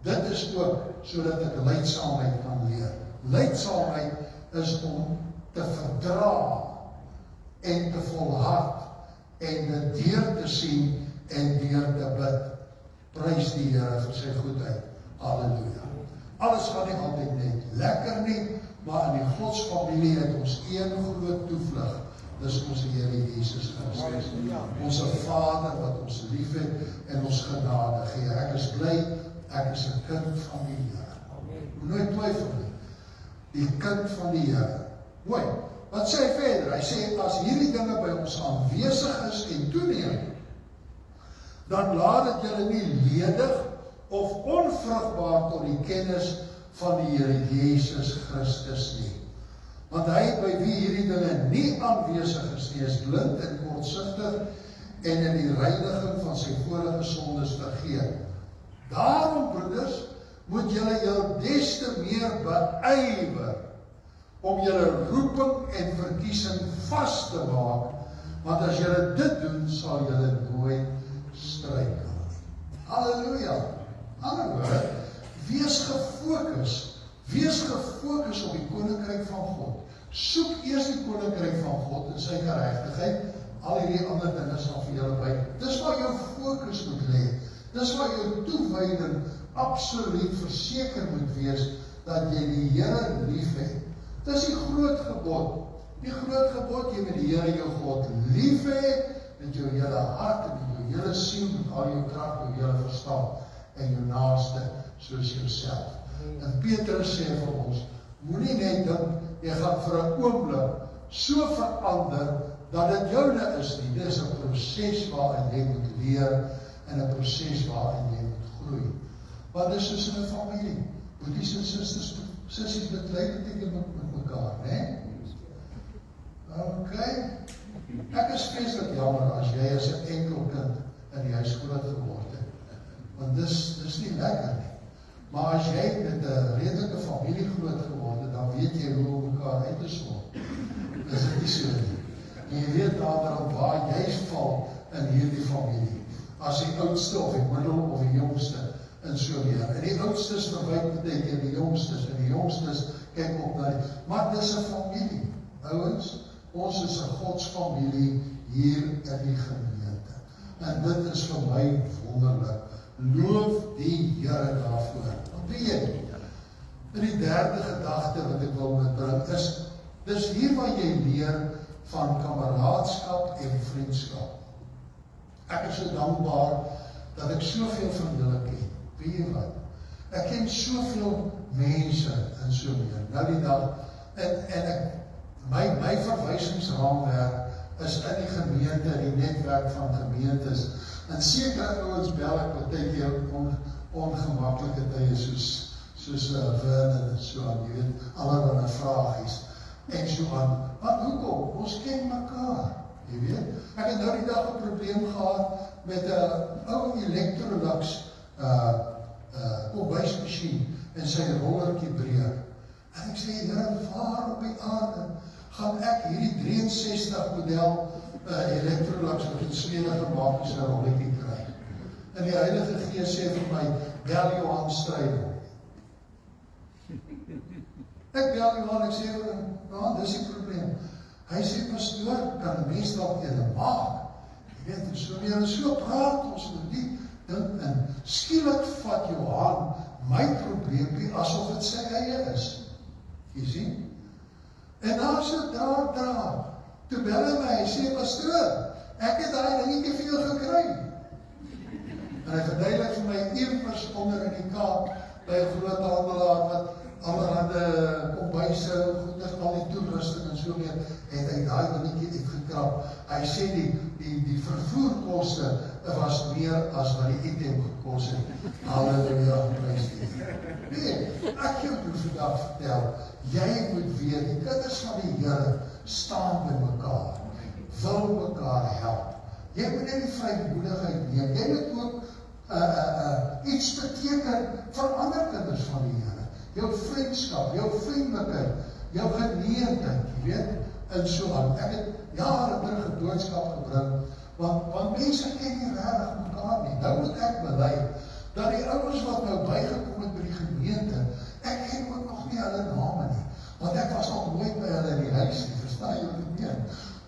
dit is ook sodat ek lydsaamheid kan leer. Lydsaamheid is om te verdra en te volhard en dit deur te sien en deur te bid. Prys die Here vir sy goedheid. Halleluja. Alles gaan nie altyd net lekker nie, maar in die Godsfamilie het ons een groot toevlug. Dis ons Here Jesus Christus. Ons Vader wat ons lief het en ons genade gee. Ek is bly, ek is 'n kind van die Here. Moet nooit twyfel nie. Die kind van die Here. Mooi. Wat sê hy verder? Hy sê, as hierdie dinge by ons aanwesig is en toeneem, dan laat dit julle nie ledig of onvrugbaar tot die kennis van die Here Jesus Christus nie. Want hy by wie hierdie dinge nie aanwesig is nie, is blind en kortsigtig en in die reiniging van sy vorige sondes vergeet. Daarom, broeders, moet julle jou des te meer beywer om julle roeping en verkiesing vas te maak, want as julle dit doen, sal julle nooit struikel. Halleluja. Halleluja. Wees gefokus op die koninkryk van God. Soek eers die koninkryk van God en sy geregtigheid, al hierdie ander dinge sal vir julle by. Dis waar jou fokus moet lê. Dis waar jou toewyding absoluut verseker moet wees dat jy die Here liefhet. Dis die groot gebod. Die groot gebod, jy moet die Here jou God lief hê met jou hele hart en met jou hele siel, met al jou krag, jou hele verstand en jou naaste soos jouself. En Petrus sê vir ons, moenie net dink jy gaan vir 'n oomblik so verander dat dit joune is nie. Dit is 'n proses waarin jy moet leer en 'n proses waarin jy moet groei. Want dit is soos in 'n familie. Broers en sissies beklei beteken met mekaar, né? Okay. Ek is vreeslik jammer as jy as 'n enkel kind in die huis groot geword het. Want dis nie lekker nie. Maar as jy met 'n redelike familie groot geword het, dan weet jy hoe om mekaar uit te sorg. Dis nie so nie. En jy weet daarom waar jy val in hierdie familie. As die oudste of die middel of die jongste en so weer. En die oudstes verwyk beteken die jongstes en die jongstes kyk op na die. Maar dis 'n familie. Ouens, ons is 'n godsfamilie hier in die gemeente. En dit is vir my wonderlik. Loof die Here daarvoor. Wat weet jy? En die derde gedagte wat ek wil metbring is, dis hier waar jy leer van kameraadskap en vriendskap. Ek is so dankbaar dat ek soveel van julle ken. Weet jy wat? Ek ken soveel mense en so meer. Nou die dag, en my verwysingsraamwerk is in die gemeente, die netwerk van gemeentes. En sekere ouens bel ek baie keer ongemaklike tye soos Vernon en so aan, jy weet, allerlei vragies en so aan. Maar hoekom? Ons ken mekaar, jy weet. Ek het nou die dag 'n probleem gehad met 'n ou Electrolux kombuismasjien en sy rollertjie breek. En ek sê, Here, waar op die aarde gaan ek hierdie 63 model Electrolux wat in Swede gemaak is 'n rolletjie kry? En die Heilige Gees sê vir my, bel Johan Strydom. Ek bel Johan, ek sê, Johan, dis die probleem. Hy sê, pastoor, kan 'n mens dalk ene maak? Jy weet, so meer en so praat ons met die ding in. Skielik vat Johan my probleempie asof dit sy eie is. Jy sien? En daar so dra. Toe bel hy my, hy sê, pastoor, ek het daai dingetjie vir jou gekry. En hy verduidelik vir my iewers onder in die Kaap, by 'n groot handelaar wat allerhande kombuise, goeders, al die toerusting en so meer, het hy daai dingetjie uitgekrap. Hy sê die vervoerkoste was meer as wat die item gekos het. Halleluja, prys die Here. Nee, ek jou moet vandag vertel, jy moet weet, die kinders van die Here staan by mekaar, wil mekaar help. Jy moet net die vrymoedigheid neem. Jy moet ook iets beteken vir ander kinders van die Here. Jou vriendskap, jou vriendelikheid, jou geneentheid, jy weet, en so aan. Ek het jare terug 'n boodskap gebring, want mense ken nie regtig mekaar nie. Nou moet ek bely, dat die ouers wat nou bygekom het by die gemeente, ek ken ook nog nie hulle name nie, want ek was nog nooit by hulle in die huis nie, verstaan jy wat ek meen?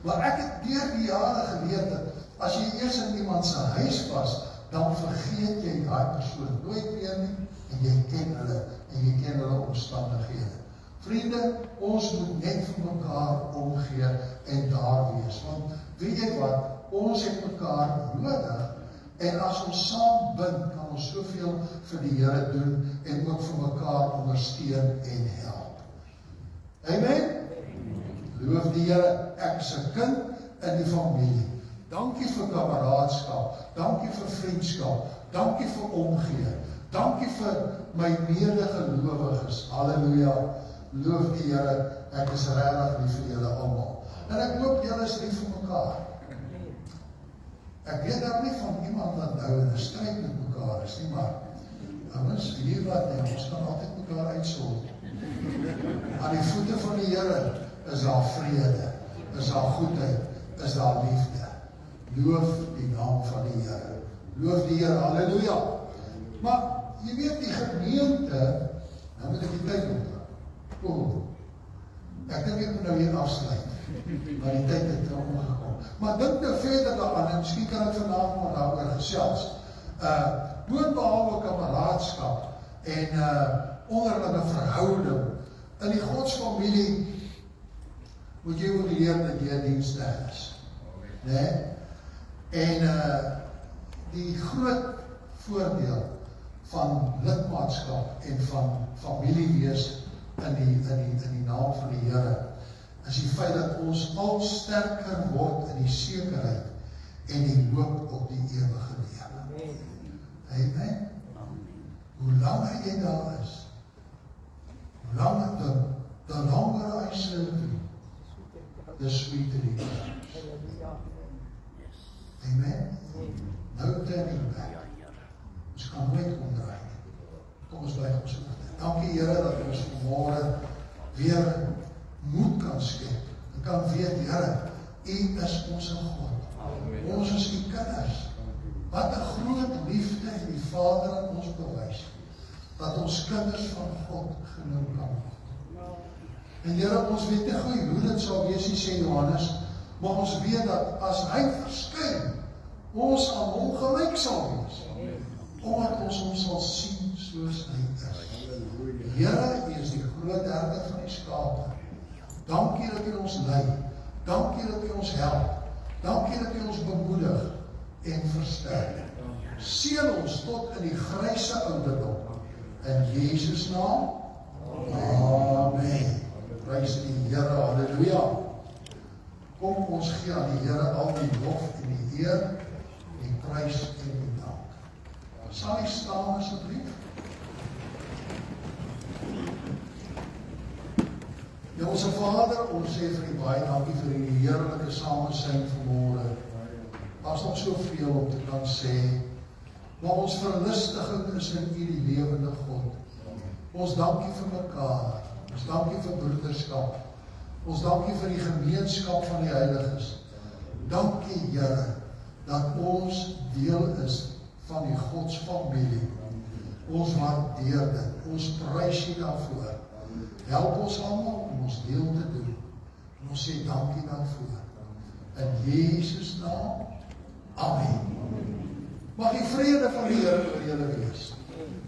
Maar ek het deur die jare geleer dat, as jy eers in iemand se huis was, dan vergeet jy daai persoon nooit weer nie, en jy ken hulle omstandighede. Vriende, ons moet net vir mekaar omgee en daar wees, want weet jy wat, ons het mekaar nodig, en as ons saam bind, kan ons soveel vir die Here doen, en ook vir mekaar ondersteun en help. Amen? Loof die Here, ek is 'n kind in die familie. Dankie vir kameraadskap, dankie vir vriendskap, dankie vir omgee, dankie vir my medegelowiges. Halleluja, loof die Here, ek is regtig lief vir julle almal. En ek hoop julle is lief vir mekaar. Ek weet daar nie van iemand wat nou in 'n stryd met mekaar is nie, maar ouens, hier wat nie, ons kan altyd mekaar uitsorg. Aan die voete van die Here is daar vrede, is daar goedheid, is daar liefde. Loof die naam van die Here. Loof die Here, halleluja. Maar, jy weet die gemeente, nou moet ek die tyd opdrag. Ek dink ek moet nou hier afsluit, maar die tyd het omgekom. Maar dink nou verder daaraan, en miskien kan ek vanavond maar daaroor gesels. Boonbehalwe kameraadskap en onderlinge verhouding, in die godsfamilie moet jy ook leer dat jy 'n dienstig is. Nee? En die groot voordeel van lidmaatskap en van familie wees in die naam van die Here, is die feit dat ons al sterker word in die sekerheid en die hoop op die ewige lewe. Amen. Hoe langer jy daar is, hoe langer the longer I serve you, the sweeter it is. Amen. No turning back. Ons kan nooit omdraai. Kom ons bly ons oor. Dankie Here dat ons vanmôre weer moed kan skep. En kan weet, Here, U is ons God. Ons is U kinders. Wat 'n groot liefde en die Vader aan ons bewys, dat ons kinders van God genoem kan word. En Here, ons weet nie goed hoe dit sal wees nie, sê Johannes, maar ons weet dat as hy verskyn, ons aan hom gelyk sal wees, omdat ons hom sal sien soos hy is. Here, U is die groot herder van die skape. Dankie dat U ons lei. Dankie dat U ons help. Dankie dat U ons bemoedig en versterk. Seën ons tot in die grysse ouderdom. In Jesus naam. Amen. Prys die Here. Halleluja. Kom ons gee aan die Here al die lof en die eer, die prys en die dank. Sal jy staan asseblief? Ja, ons Vader, ons sê vir U baie dankie vir die heerlike samesyn vanmôre. Daar's nog soveel om te kan sê, maar ons verlustiging is in U die lewende God. Ons dankie vir mekaar, ons dankie vir broederskap, ons dankie vir die gemeenskap van die heiliges. Dankie Here, dat ons deel is van die Godsfamilie. Ons waardeer dit, ons prys U daarvoor. Help ons almal om ons deel te doen. En ons sê dankie daarvoor. In Jesus naam. Amen. Mag die vrede van die Here oor julle wees.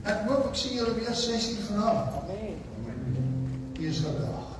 Ek hoop ek sien julle weer 16 vanavond. U is vandag.